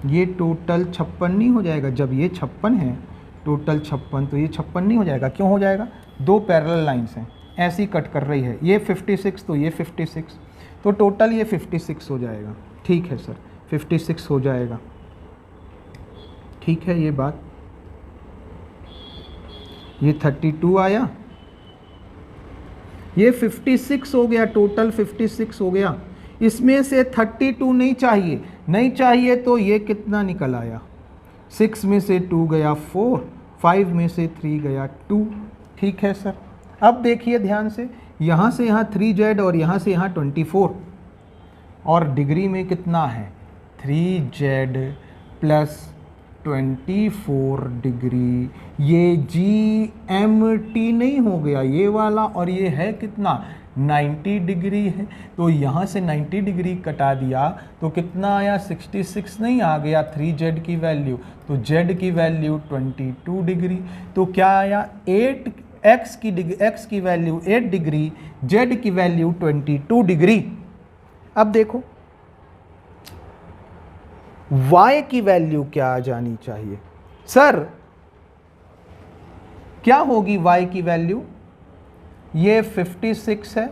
ये टोटल 56 नहीं हो जाएगा, जब ये 56 है टोटल 56, तो ये 56 नहीं हो जाएगा, क्यों हो जाएगा, दो पैरेलल लाइंस हैं, ऐसी कट कर रही है, ये 56, तो ये 56, तो टोटल ये 56 हो जाएगा। ठीक है सर, 56 हो जाएगा, ठीक है ये बात। ये 32 आया, ये 56 हो गया, टोटल 56 हो गया, इसमें से 32 नहीं चाहिए, नहीं चाहिए तो ये कितना निकल आया, 6 में से 2 गया 4, 5 में से 3 गया 2। ठीक है सर, अब देखिए ध्यान से, यहाँ से यहाँ 3z और यहाँ से यहाँ 24, और डिग्री में कितना है 3z प्लस 24 डिग्री, ये GMT नहीं हो गया ये वाला, और ये है कितना 90 डिग्री है, तो यहाँ से 90 डिग्री कटा दिया तो कितना आया 66 नहीं आ गया 3z की वैल्यू, तो z की वैल्यू 22 डिग्री। तो क्या आया 8 x की वैल्यू 8 डिग्री, z की वैल्यू 22 डिग्री। अब देखो y की वैल्यू क्या आ जानी चाहिए सर, क्या होगी y की वैल्यू, ये 56 है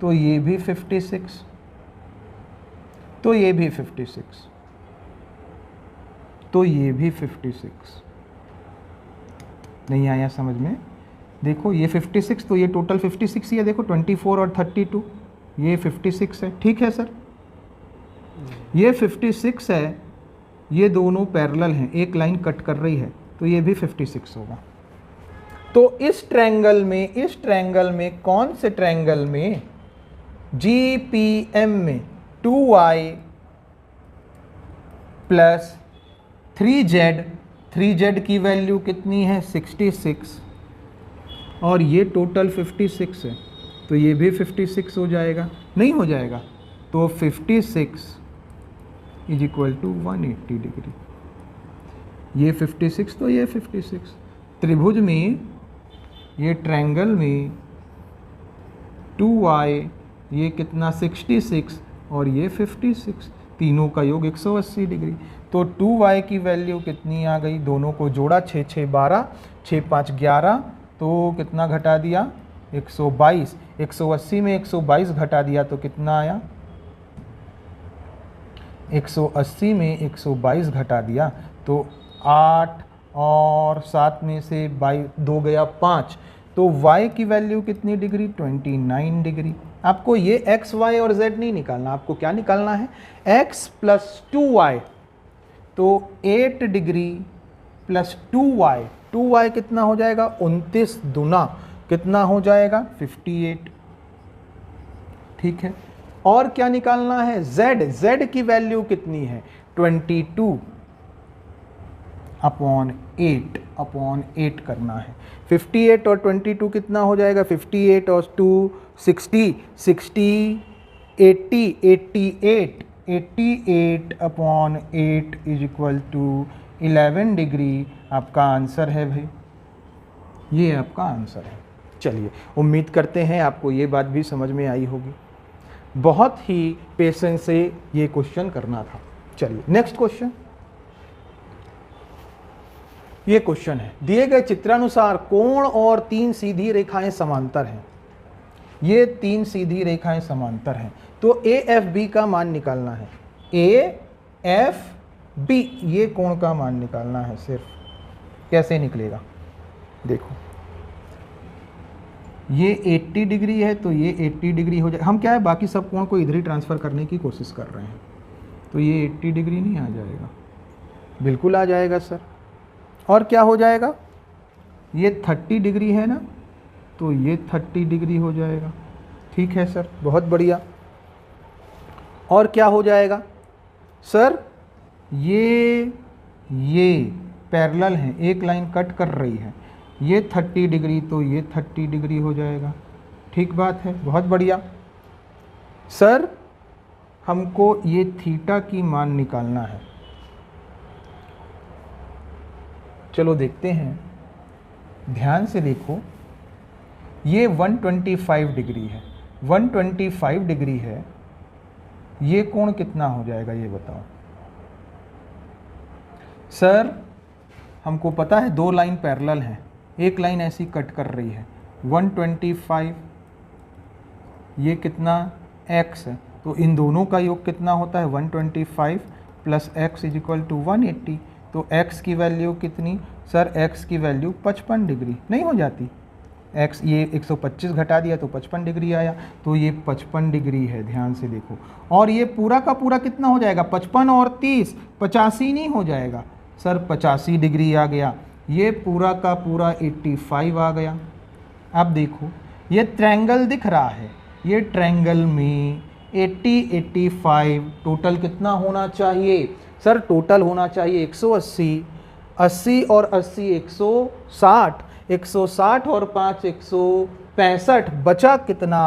तो ये भी 56, तो ये भी 56, तो ये भी 56। नहीं आया समझ में, देखो ये 56 तो ये टोटल 56 ही है, देखो 24 और 32 ये 56 है, ठीक है सर। ये 56 है, ये दोनों पैरेलल हैं, एक लाइन कट कर रही है, तो ये भी 56 होगा। तो इस ट्रायंगल में कौन से ट्रायंगल में, GPM में 2y प्लस 3z की वैल्यू कितनी है 66 और ये टोटल 56 है, तो ये भी 56 हो जाएगा, नहीं हो जाएगा, तो 56 इज इक्वल टू 180 डिग्री। ये 56 तो ये 56, त्रिभुज में ये ट्रायंगल में 2y ये कितना 66 और ये 56, तीनों का योग 180 डिग्री। तो 2y की वैल्यू कितनी आ गई, दोनों को जोड़ा 6 6 12, 6 5 11, तो कितना घटा दिया 122, 180 में 122 घटा दिया तो कितना आया, 180 में 122 घटा दिया तो 8 और 7 में से 2 गया 5, तो y की वैल्यू कितनी डिग्री 29 डिग्री। आपको ये x, y और z नहीं निकालना, आपको क्या निकालना है x प्लस 2y, तो 8 डिग्री प्लस 2y कितना हो जाएगा 29 दुना कितना हो जाएगा 58, ठीक है। और क्या निकालना है z की वैल्यू कितनी है 22 अपॉन 8 करना है। 58 और 22 कितना हो जाएगा 58 और 2 60 88 upon 8 is equal to 11 degree. आपका आंसर है भाई, ये आपका आंसर है। चलिए, उम्मीद करते हैं आपको ये बात भी समझ में आई होगी। बहुत ही पेशेंस से ये क्वेश्चन करना था। चलिए नेक्स्ट क्वेश्चन। ये क्वेश्चन है, दिए गए चित्रानुसार कोण और 3 सीधी रेखाएं समांतर हैं। ये 3 सीधी रेखाएं समांतर हैं, तो AFB का मान निकालना है। AFB ये कोण का मान निकालना है सिर्फ। कैसे निकलेगा देखो, ये 80 डिग्री है तो ये 80 डिग्री हो जाए। हम क्या है बाकी सब कोण को इधर ही ट्रांसफ़र करने की कोशिश कर रहे हैं, तो ये 80 डिग्री नहीं आ जाएगा, बिल्कुल आ जाएगा सर। और क्या हो जाएगा, ये 30 डिग्री है ना, तो ये 30 डिग्री हो जाएगा। ठीक है सर, बहुत बढ़िया। और क्या हो जाएगा सर, ये पैरेलल हैं, एक लाइन कट कर रही है, ये 30 डिग्री तो ये 30 डिग्री हो जाएगा। ठीक बात है, बहुत बढ़िया। सर हमको ये थीटा की मान निकालना है। चलो देखते हैं, ध्यान से देखो, ये 125 डिग्री है, 125 डिग्री है, ये कोण कितना हो जाएगा ये बताओ सर। हमको पता है 2 लाइन पैरेलल हैं, एक लाइन ऐसी कट कर रही है। 125 ये कितना x है, तो इन दोनों का योग कितना होता है 125 plus x is equal to 180। तो x की वैल्यू कितनी सर, x की वैल्यू 55 डिग्री नहीं हो जाती। x ये 125 घटा दिया तो 55 डिग्री आया, तो ये 55 डिग्री है, ध्यान से देखो। और ये पूरा का पूरा कितना हो जाएगा 55 और 30 85 नहीं हो जाएगा सर, 85 डिग्री आ गया। ये पूरा का पूरा 85 आ गया। अब देखो ये ट्रायंगल दिख रहा है, ये ट्रायंगल में 80 85 टोटल कितना होना चाहिए सर, टोटल होना चाहिए 180, 80 और 80 160, 160 और 5 165, बचा कितना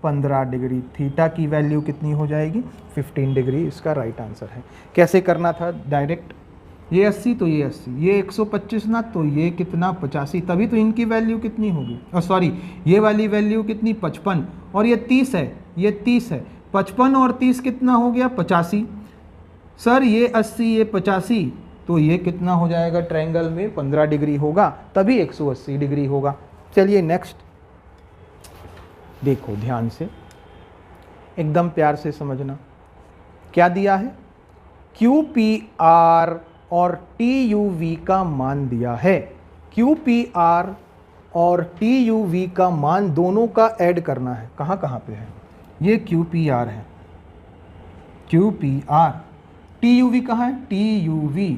15 डिग्री। थीटा की वैल्यू कितनी हो जाएगी? 15 डिग्री इसका राइट आंसर है। कैसे करना था? डायरेक्ट ये 80 तो ये 80, ये 125 ना, तो ये कितना 85, तभी तो इनकी वैल्यू कितनी होगी, सॉरी ये वाली वैल्यू कितनी 55, और ये 30 है, ये 30 है, 55 और 30 कितना हो गया 85। सर ये 80 ये 85, तो ये कितना हो जाएगा? ट्रायंगल में 15 डिग्री होगा, तभी 180 डिग्री होगा। चलिए नेक्स्ट देखो ध्यान से, एकदम प्यार से समझना। क्या दिया है? QPR और TUV का मान दिया है। QPR और TUV का मान दोनों का ऐड करना है। कहाँ कहाँ पे है? ये QPR है, QPR, TUV कहाँ है? TUV,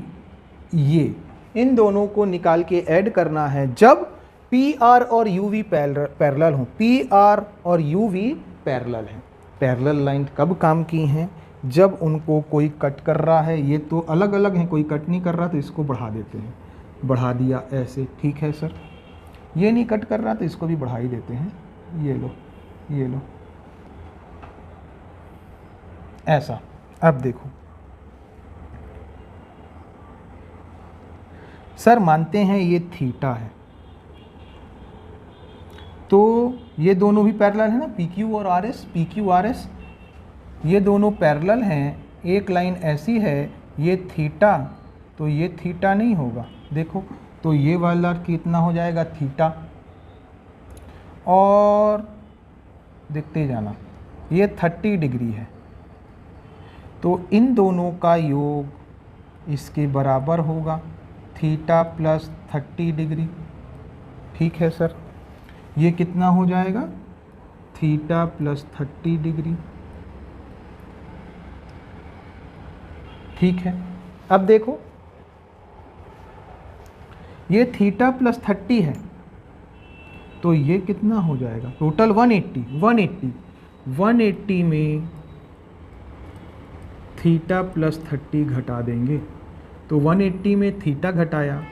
ये इन दोनों को निकाल के ऐड करना है जब PR और UV पैरेलल हो। PR और UV पैरेलल है। पैरेलल लाइन कब काम की हैं? जब उनको कोई कट कर रहा है, ये तो अलग अलग हैं, कोई कट नहीं कर रहा तो इसको बढ़ा देते हैं, बढ़ा दिया ऐसे, ठीक है सर। ये नहीं कट कर रहा तो इसको भी बढ़ा ही देते हैं, ये लो, ये लो, ऐसा। अब देखो सर, मानते हैं ये थीटा है, तो ये दोनों भी पैरेलल है ना, PQ और RS, PQ RS ये दोनों पैरेलल हैं। एक लाइन ऐसी है, ये थीटा, तो ये थीटा नहीं होगा, देखो तो ये वाला कितना हो जाएगा? थीटा, और देखते जाना, ये 30 डिग्री है, तो इन दोनों का योग इसके बराबर होगा, थीटा प्लस 30 डिग्री, ठीक है सर। ये कितना हो जाएगा? थीटा प्लस 30 डिग्री, ठीक है। अब देखो ये थीटा प्लस 30 है, तो ये कितना हो जाएगा? टोटल 180 में थीटा प्लस 30 घटा देंगे, तो 180 में थीटा घटाया,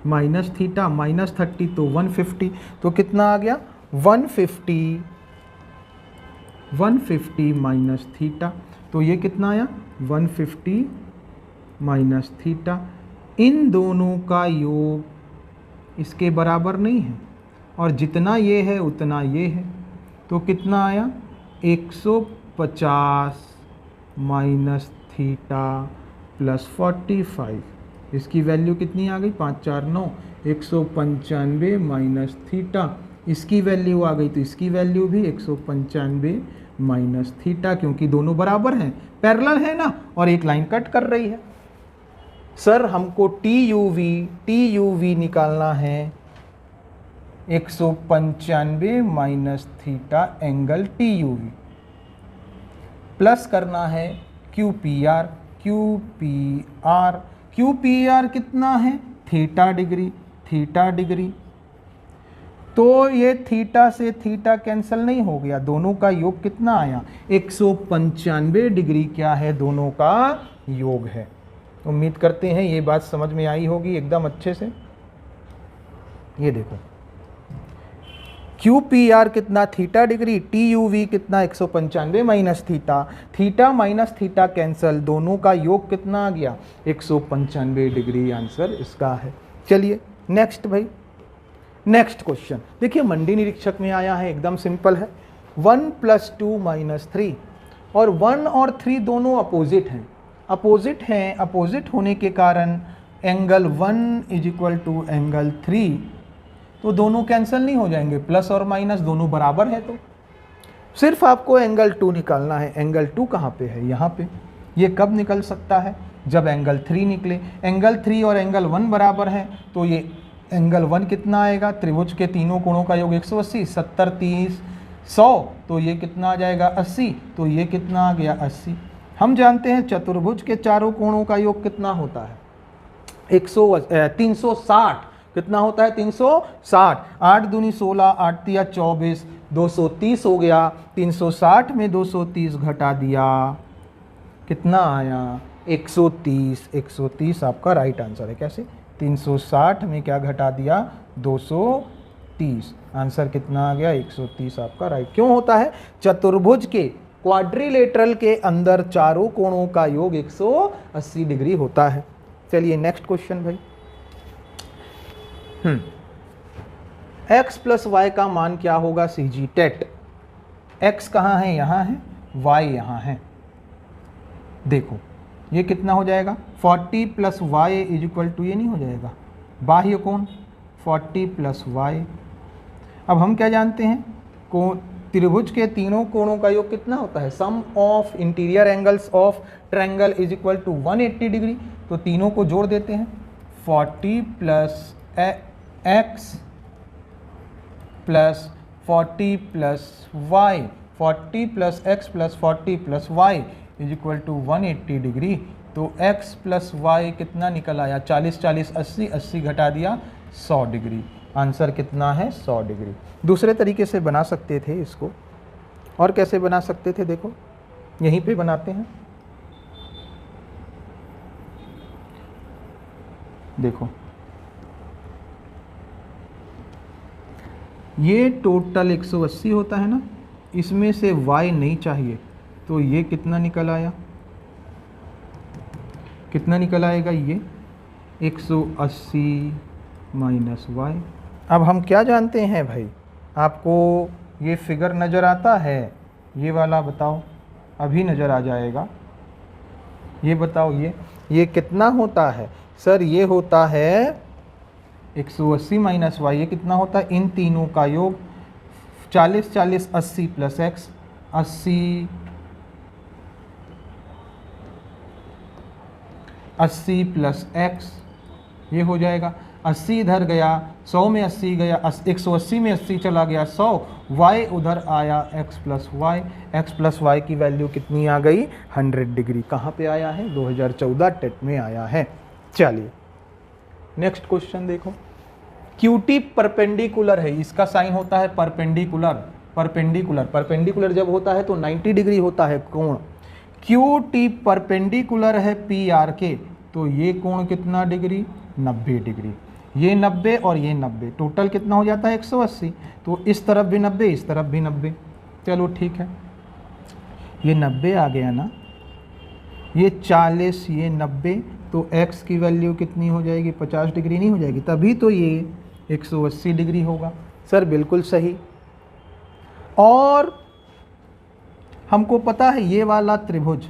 माइनस थीटा माइनस 30, तो 150, तो कितना आ गया? 150 माइनस थीटा, तो ये कितना आया? 150 माइनस थीटा। इन दोनों का योग इसके बराबर नहीं है, और जितना ये है उतना ये है, तो कितना आया? 150 माइनस थीटा प्लस 45, इसकी वैल्यू कितनी आ गई? 5 4 9, 195 माइनस थीटा, इसकी वैल्यू आ गई, तो इसकी वैल्यू भी 195 माइनस थीटा, क्योंकि दोनों बराबर हैं, पैरेलल है ना, और एक लाइन कट कर रही है। सर हमको TUV निकालना है, 195 minus theta angle TUV, plus करना है QPR कितना है? थीटा डिग्री, तो ये थीटा से थीटा कैंसिल नहीं हो गया, दोनों का योग कितना आया? 195 डिग्री क्या है? दोनों का योग है। उम्मीद करते हैं ये बात समझ में आई होगी एकदम अच्छे से। ये देखो QPR कितना? थीटा डिग्री, TUV कितना? 195 minus theta, theta minus theta cancel, दोनों का योग कितना आ गया? 195 डिग्री, आंसर इसका है। चलिए नेक्स्ट भाई, नेक्स्ट क्वेश्चन देखिए, मंडी निरीक्षक में आया है, एकदम सिंपल है। 1 + 2 - 3, और 1 और 3 दोनों अपोजिट हैं, अपोजिट होने के कारण एंगल 1 = एंगल 3, तो दोनों कैंसिल नहीं हो जाएंगे, प्लस और माइनस दोनों बराबर है, तो सिर्फ आपको एंगल 2 निकालना है। एंगल 2 कहाँ पे है? यहाँ पे। ये कब निकल सकता है? जब एंगल 3 निकले। एंगल 3 और एंगल 1 बराबर है, तो ये एंगल 1 कितना आएगा? त्रिभुज के तीनों कोणों का योग 180, 70 30 100, तो ये कितना आ जाएगा? 80, तो ये कितना आ गया? 80। हम जानते हैं चतुर्भुज के चारों कोणों का योग कितना होता है? 360। कितना होता है? 360। 8 दूनी 16, 8 तिया 24, 230 हो गया। 360 में 230 घटा दिया, कितना आया? 130। 130 आपका राइट आंसर है। कैसे? 360 में क्या घटा दिया? 230 130। आंसर कितना आ गया? 130 आपका राइट। क्यों होता है? चतुर्भुज के क्वाड्रिलेटरल के अंदर चारों कोणों का योग 180 डिग्री होता है। चलिए नेक्स्ट क्वेश्चन भाई। x प्लस वाई का मान क्या होगा? CG TET. x कहाँ है? यहाँ है, y यहाँ है। देखो ये कितना हो जाएगा? 40 plus Y is equal to, ये नहीं हो जाएगा बाह्य कोण 40 प्लस वाई। अब हम क्या जानते हैं? त्रिभुज के तीनों कोणों का योग कितना होता है? Sum of interior angles of triangle is equal to 180 degree. तो तीनों को जोड़ देते हैं, 40 plus X plus 40 plus Y, 40 plus X plus 40 plus Y is equal to 180 degree. तो x प्लस वाई कितना निकल आया? 40 40 80, 80 घटा दिया 100 डिग्री। आंसर कितना है? 100 डिग्री। दूसरे तरीके से बना सकते थे इसको, और कैसे बना सकते थे? देखो यहीं पे बनाते हैं। देखो ये टोटल 180 होता है ना, इसमें से y नहीं चाहिए, तो ये कितना निकल आया? कितना निकल आएगा? ये 180 माइनस y। अब हम क्या जानते हैं भाई? आपको ये फिगर नज़र आता है? ये वाला बताओ, अभी नज़र आ जाएगा। ये बताओ ये कितना होता है? सर ये होता है 180 माइनस वाई। ये कितना होता है? इन तीनों का योग 40 40 80 प्लस एक्स, 80 प्लस एक्स, ये हो जाएगा। 80 इधर गया, 100 में 80 गया, 180 में 80 चला गया 100, y उधर आया x plus Y. X plus Y की वैल्यू कितनी आ गई? 100 डिग्री। कहाँ पे आया है? 2014 टेट में आया है। चलिए नेक्स्ट क्वेश्चन देखो। QT परपेंडिकुलर है, इसका साइन होता है परपेंडिकुलर। परपेंडिकुलर परपेंडिकुलर जब होता है तो 90 डिग्री होता है कोण। QT परपेंडिकुलर है PR के, तो ये कोण कितना डिग्री? 90 डिग्री। ये 90 और ये 90, टोटल कितना हो जाता है? 180। तो इस तरफ भी 90, इस तरफ भी 90। चलो ठीक है, ये 90 आ गया ना, ये 40, ये 90, तो x की वैल्यू कितनी हो जाएगी? 50 डिग्री नहीं हो जाएगी? तभी तो ये 180 डिग्री होगा। सर बिल्कुल सही। और हमको पता है ये वाला त्रिभुज,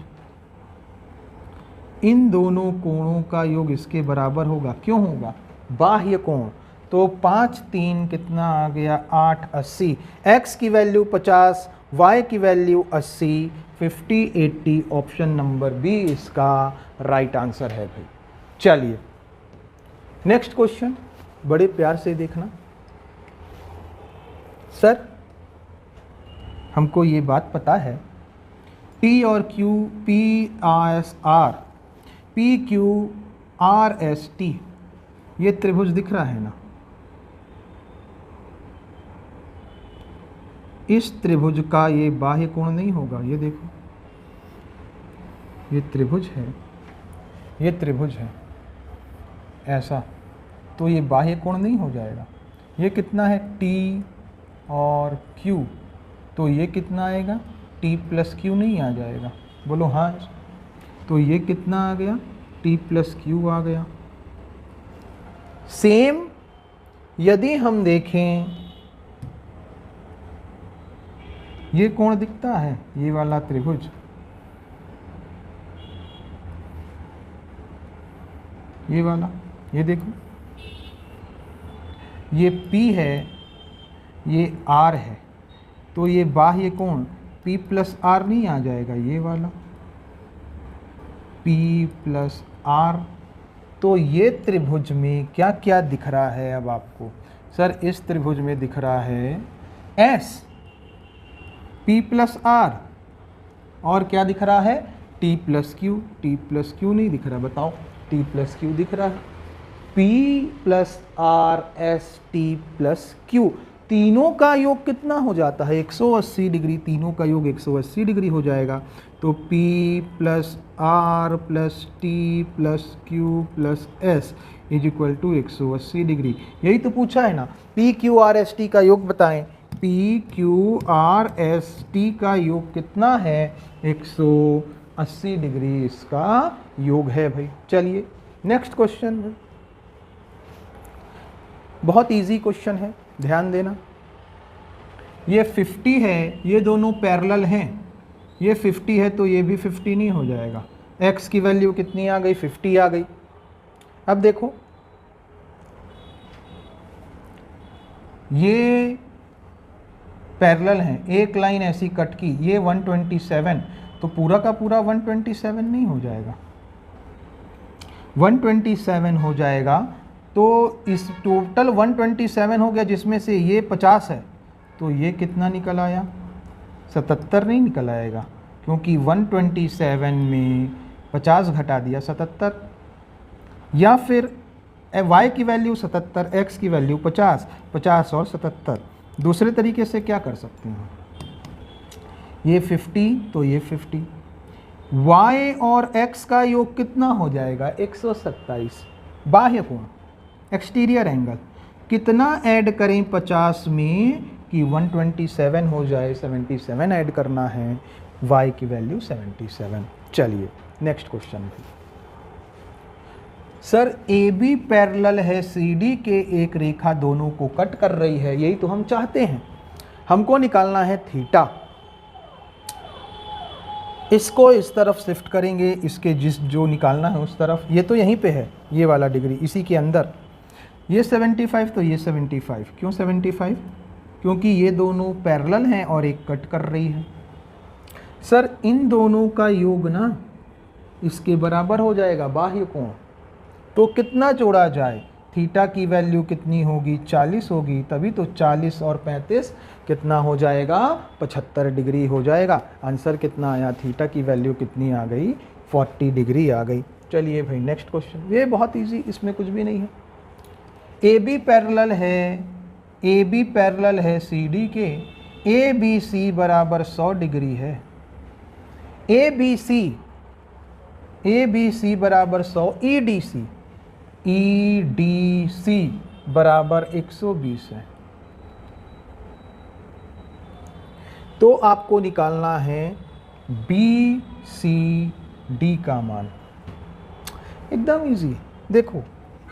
इन दोनों कोणों का योग इसके बराबर होगा। क्यों होगा? बाह्य कोण। तो 5 3 कितना आ गया? 8 80। x की वैल्यू 50, y की वैल्यू 80, 50 80। ऑप्शन नंबर बी इसका राइट आंसर है भाई। चलिए नेक्स्ट क्वेश्चन, बड़े प्यार से देखना। सर हमको ये बात पता है, P और Q, PQRST, ये त्रिभुज दिख रहा है ना? इस त्रिभुज का ये बाह्य कोण नहीं होगा। ये देखो, ये त्रिभुज है, ये त्रिभुज है ऐसा, तो ये बाह्य कोण नहीं हो जाएगा। ये कितना है? T और Q, तो ये कितना आएगा? T प्लस Q नहीं आ जाएगा? बोलो हाँ। तो ये कितना आ गया? T प्लस Q आ गया। सेम यदि हम देखें, ये कोण दिखता है, ये वाला त्रिभुज, ये वाला, ये देखो, ये P है, ये R है, तो ये बाह्य कोण P प्लस R नहीं आ जाएगा? ये वाला P प्लस R। तो ये त्रिभुज में क्या क्या दिख रहा है अब आपको? सर इस त्रिभुज में दिख रहा है S, P प्लस R, और क्या दिख रहा है? T plus Q। T plus Q नहीं दिख रहा, बताओ। T प्लस Q दिख रहा है। P plus R S T plus Q, तीनों का योग कितना हो जाता है? 180 डिग्री। तीनों का योग 180 डिग्री हो जाएगा। तो P plus R plus T plus Q plus S is equal to 180 degree. यही तो पूछा है ना, P Q R S T का योग बताएं। P Q R S T का योग कितना है? 180 डिग्री इसका योग है भाई। चलिए नेक्स्ट क्वेश्चन, बहुत इजी क्वेश्चन है, ध्यान देना। ये 50 है, ये दोनों पैरेलल हैं, ये 50 है तो ये भी 50 नहीं हो जाएगा। x की वैल्यू कितनी आ गई? 50 आ गई। अब देखो ये पैरेलल हैं, एक लाइन ऐसी कट की, ये 127, तो पूरा का पूरा 127 नहीं हो जाएगा, 127 हो जाएगा। तो इस टोटल 127 हो गया, जिसमें से ये 50 है, तो ये कितना निकल आया? 77 नहीं निकल आएगा, क्योंकि 127 में 50 घटा दिया 77। या फिर y की वैल्यू 77, x की वैल्यू 50, 50 और 77। दूसरे तरीके से क्या कर सकते हैं, ये 50 तो ये 50, y और x का योग कितना हो जाएगा? 127। बाह्य कोण, एक्सटीरियर एंगल, कितना ऐड करें 50 में कि 127 हो जाए? 77 ऐड करना है, y की वैल्यू 77। चलिए next question. Sir AB parallel है CD के, एक रेखा दोनों को कट कर रही है, यही तो हम चाहते हैं। हमको निकालना है थीटा। इसको इस तरफ शिफ्ट करेंगे, इसके जो निकालना है उस तरफ। ये तो यहीं पे है, ये वाला डिग्री इसी के अंदर। ये 75 तो ये 75। क्यों 75? क्योंकि ये दोनों पैरेलल हैं और एक कट कर रही है। सर इन दोनों का योग ना इसके बराबर हो जाएगा, बाह्य कोण। तो कितना जोड़ा जाए? थीटा की वैल्यू कितनी होगी? 40 होगी, तभी तो 40 और 35 कितना हो जाएगा? 75 डिग्री हो जाएगा। आंसर कितना आया? थीटा की वैल्यू कितनी आ गई? 40 डिग्री आ गई। चलिए भाई नेक्स्ट क्वेश्चन, ये बहुत इजी, इसमें कुछ भी नहीं है। AB पैरेलल है, AB पैरेलल है CD के, ABC बराबर 100 डिग्री है। ABC बराबर 100, EDC बराबर 120 है। तो आपको निकालना है BCD का मान। एकदम इजी। देखो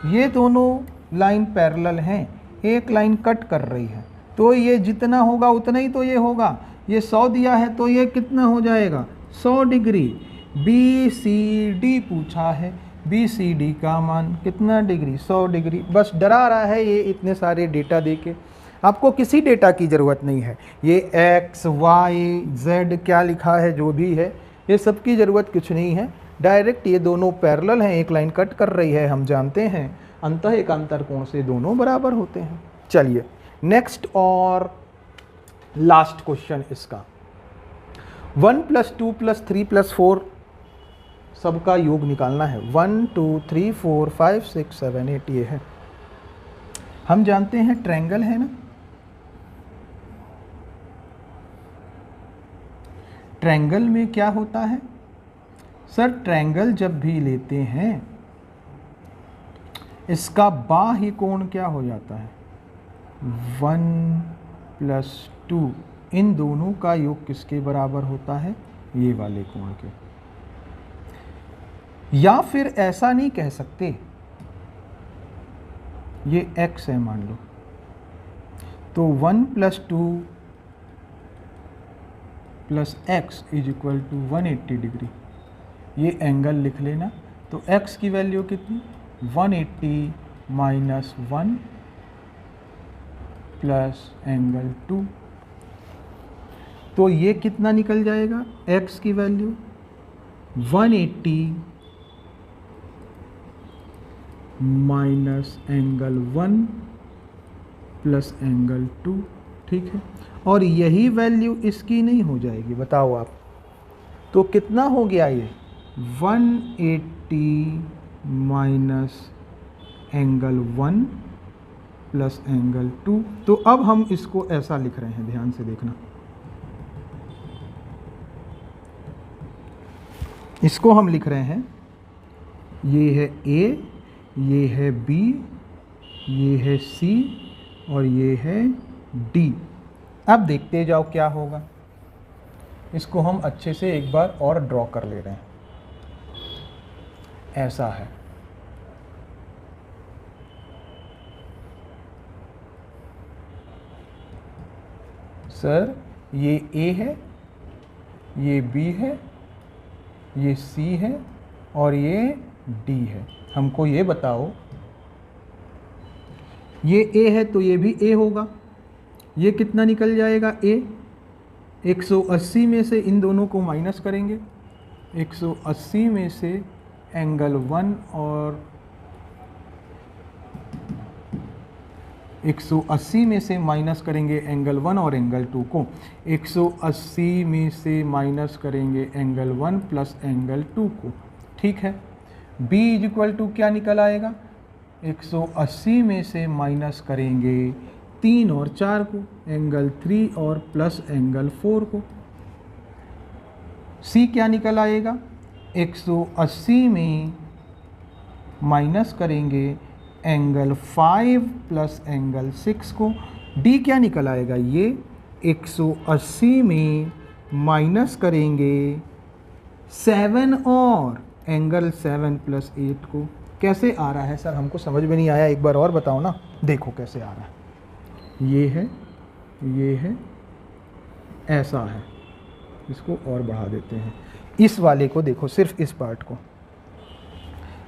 ये दोनों लाइन पैरेलल हैं, एक लाइन कट कर रही है, तो ये जितना होगा उतना ही तो ये होगा। ये 100 दिया है तो ये कितना हो जाएगा? 100 डिग्री। BCD पूछा है, BCD का मान कितना डिग्री? 100 डिग्री। बस डरा रहा है ये इतने सारे डेटा देके। आपको किसी डेटा की ज़रूरत नहीं है, ये X Y Z क्या लिखा है जो भी है, ये सब की ज़रूरत कुछ नहीं है। डायरेक्ट ये दोनों पैरेलल हैं, एक लाइन कट कर रही है, हम जानते हैं अंतः एकांतर कोण से दोनों बराबर होते हैं। चलिए नेक्स्ट और लास्ट क्वेश्चन इसका। 1 + 2 + 3 + 4 सबका योग निकालना है। 1 2 3 4 5 6 7 8 ये है। हम जानते हैं ट्रायंगल है ना, ट्रायंगल में क्या होता है? सर ट्रायंगल जब भी लेते हैं इसका बाह्य कोण क्या हो जाता है? 1 + 2। इन दोनों का योग किसके बराबर होता है? ये वाले कोण के। या फिर ऐसा नहीं कह सकते, ये x है मान लो, तो 1 + 2 + x = 180 डिग्री। ये एंगल लिख लेना। तो x की वैल्यू कितनी? 180 - 1 प्लस एंगल 2। तो ये कितना निकल जाएगा? x की वैल्यू 180 - एंगल 1 प्लस एंगल 2। ठीक है, और यही वैल्यू इसकी नहीं हो जाएगी? बताओ आप। तो कितना हो गया ये? 180 - एंगल 1 प्लस एंगल 2। तो अब हम इसको ऐसा लिख रहे हैं, ध्यान से देखना। इसको हम लिख रहे हैं, ये है A, ये है B, ये है C और ये है D। अब देखते जाओ क्या होगा। इसको हम अच्छे से एक बार और ड्रॉ कर ले रहे हैं। ऐसा है, सर ये A है, ये B है, ये C है और ये D है। हमको ये बताओ, ये A है तो ये भी A होगा। ये कितना निकल जाएगा A? 180 में से इन दोनों को माइनस करेंगे। 180 में से एंगल 1 और 180 में से माइनस करेंगे एंगल 1 और एंगल 2 को। 180 में से माइनस करेंगे एंगल 1 प्लस एंगल 2 को। ठीक है, B इक्वल टू क्या निकल आएगा? 180 में से माइनस करेंगे 3 और 4 को, एंगल 3 और प्लस एंगल 4 को। C क्या निकल आएगा? 180 में माइनस करेंगे एंगल 5 प्लस एंगल 6 को। D क्या निकल आएगा? ये 180 में माइनस करेंगे 7 और एंगल 7 प्लस 8 को। कैसे आ रहा है सर? हमको समझ में नहीं आया, एक बार और बताओ ना। देखो कैसे आ रहा है, ये है, ये है, ऐसा है। इसको और बढ़ा देते हैं। इस वाले को देखो, सिर्फ इस पार्ट को।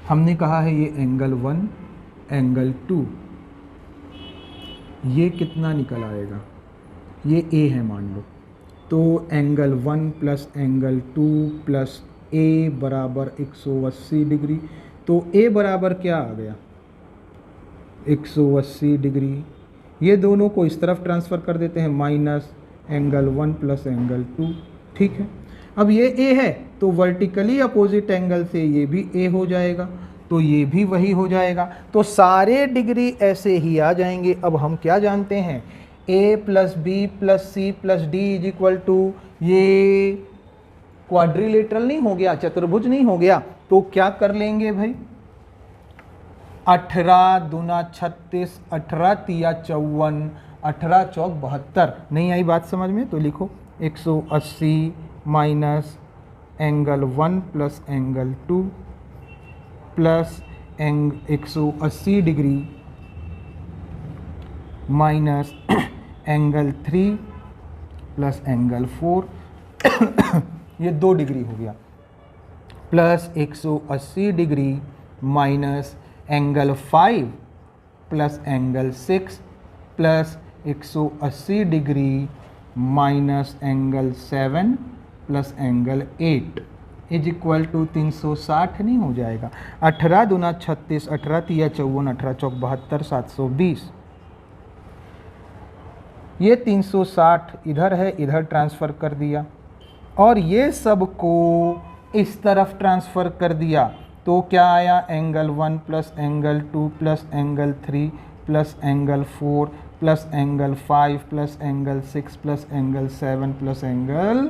हमने कहा है ये एंगल 1, एंगल 2, ये कितना निकल आएगा? ये A है मान लो, तो angle 1 plus angle 2 plus A बराबर 180 डिग्री। तो A बराबर क्या आ गया? 180 डिग्री। ये दोनों को इस तरफ ट्रांसफ़र कर देते हैं, माइनस एंगल 1 प्लस एंगल 2। ठीक है, अब ये A है तो वर्टिकली अपोजिट एंगल से ये भी A हो जाएगा, तो ये भी वही हो जाएगा। तो सारे डिग्री ऐसे ही आ जाएंगे। अब हम क्या जानते हैं? A plus B plus C plus D is equal to, ये क्वाड्रिलेटरल नहीं हो गया, चतुर्भुज नहीं हो गया। तो क्या कर लेंगे भाई? 18 दूना 36, 18 तिया 54, 18 चौक 72। नहीं आई बात समझ में? तो लिखो 180 minus angle 1 plus angle 2 plus 180 degree minus angle 3 plus angle 4 ये 2 डिग्री हो गया, plus 180 degree minus angle 5 plus angle 6 plus 180 degree minus angle 7 plus angle 8 is equal to 360 नहीं हो जाएगा? 18 दूना 36, 18 तिया 54, 18 चौक 72, 720। ये 360 इधर है, इधर ट्रांसफ़र कर दिया और ये सब को इस तरफ ट्रांसफ़र कर दिया। तो क्या आया? Angle 1 plus angle 2 plus angle 3 plus angle 4 plus angle 5 plus angle 6 plus angle 7 plus angle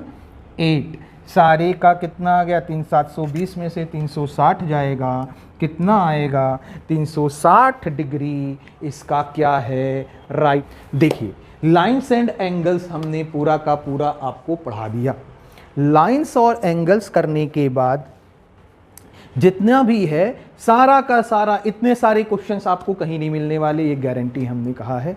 8। सारे का कितना आ गया? 720 में से 360 जाएगा, कितना आएगा? 360 डिग्री इसका क्या है? राइट। देखिए, लाइन्स एंड एंगल्स हमने पूरा का पूरा आपको पढ़ा दिया। लाइन्स और एंगल्स करने के बाद जितना भी है सारा का सारा, इतने सारे क्वेश्चंस आपको कहीं नहीं मिलने वाले, ये गारंटी हमने कहा है।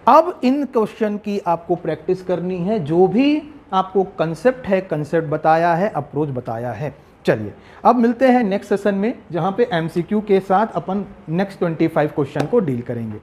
अब इन क्वेश्चन की आपको प्रैक्टिस करनी है। जो भी आपको कंसेप्ट है, कंसेप्ट बताया है, अप्रोच बताया है। चलिए अब मिलते हैं नेक्स्ट सेशन में, जहां पे एमसीक्यू के साथ अपन नेक्स्ट 25 क्वेश्चन को डील करेंगे।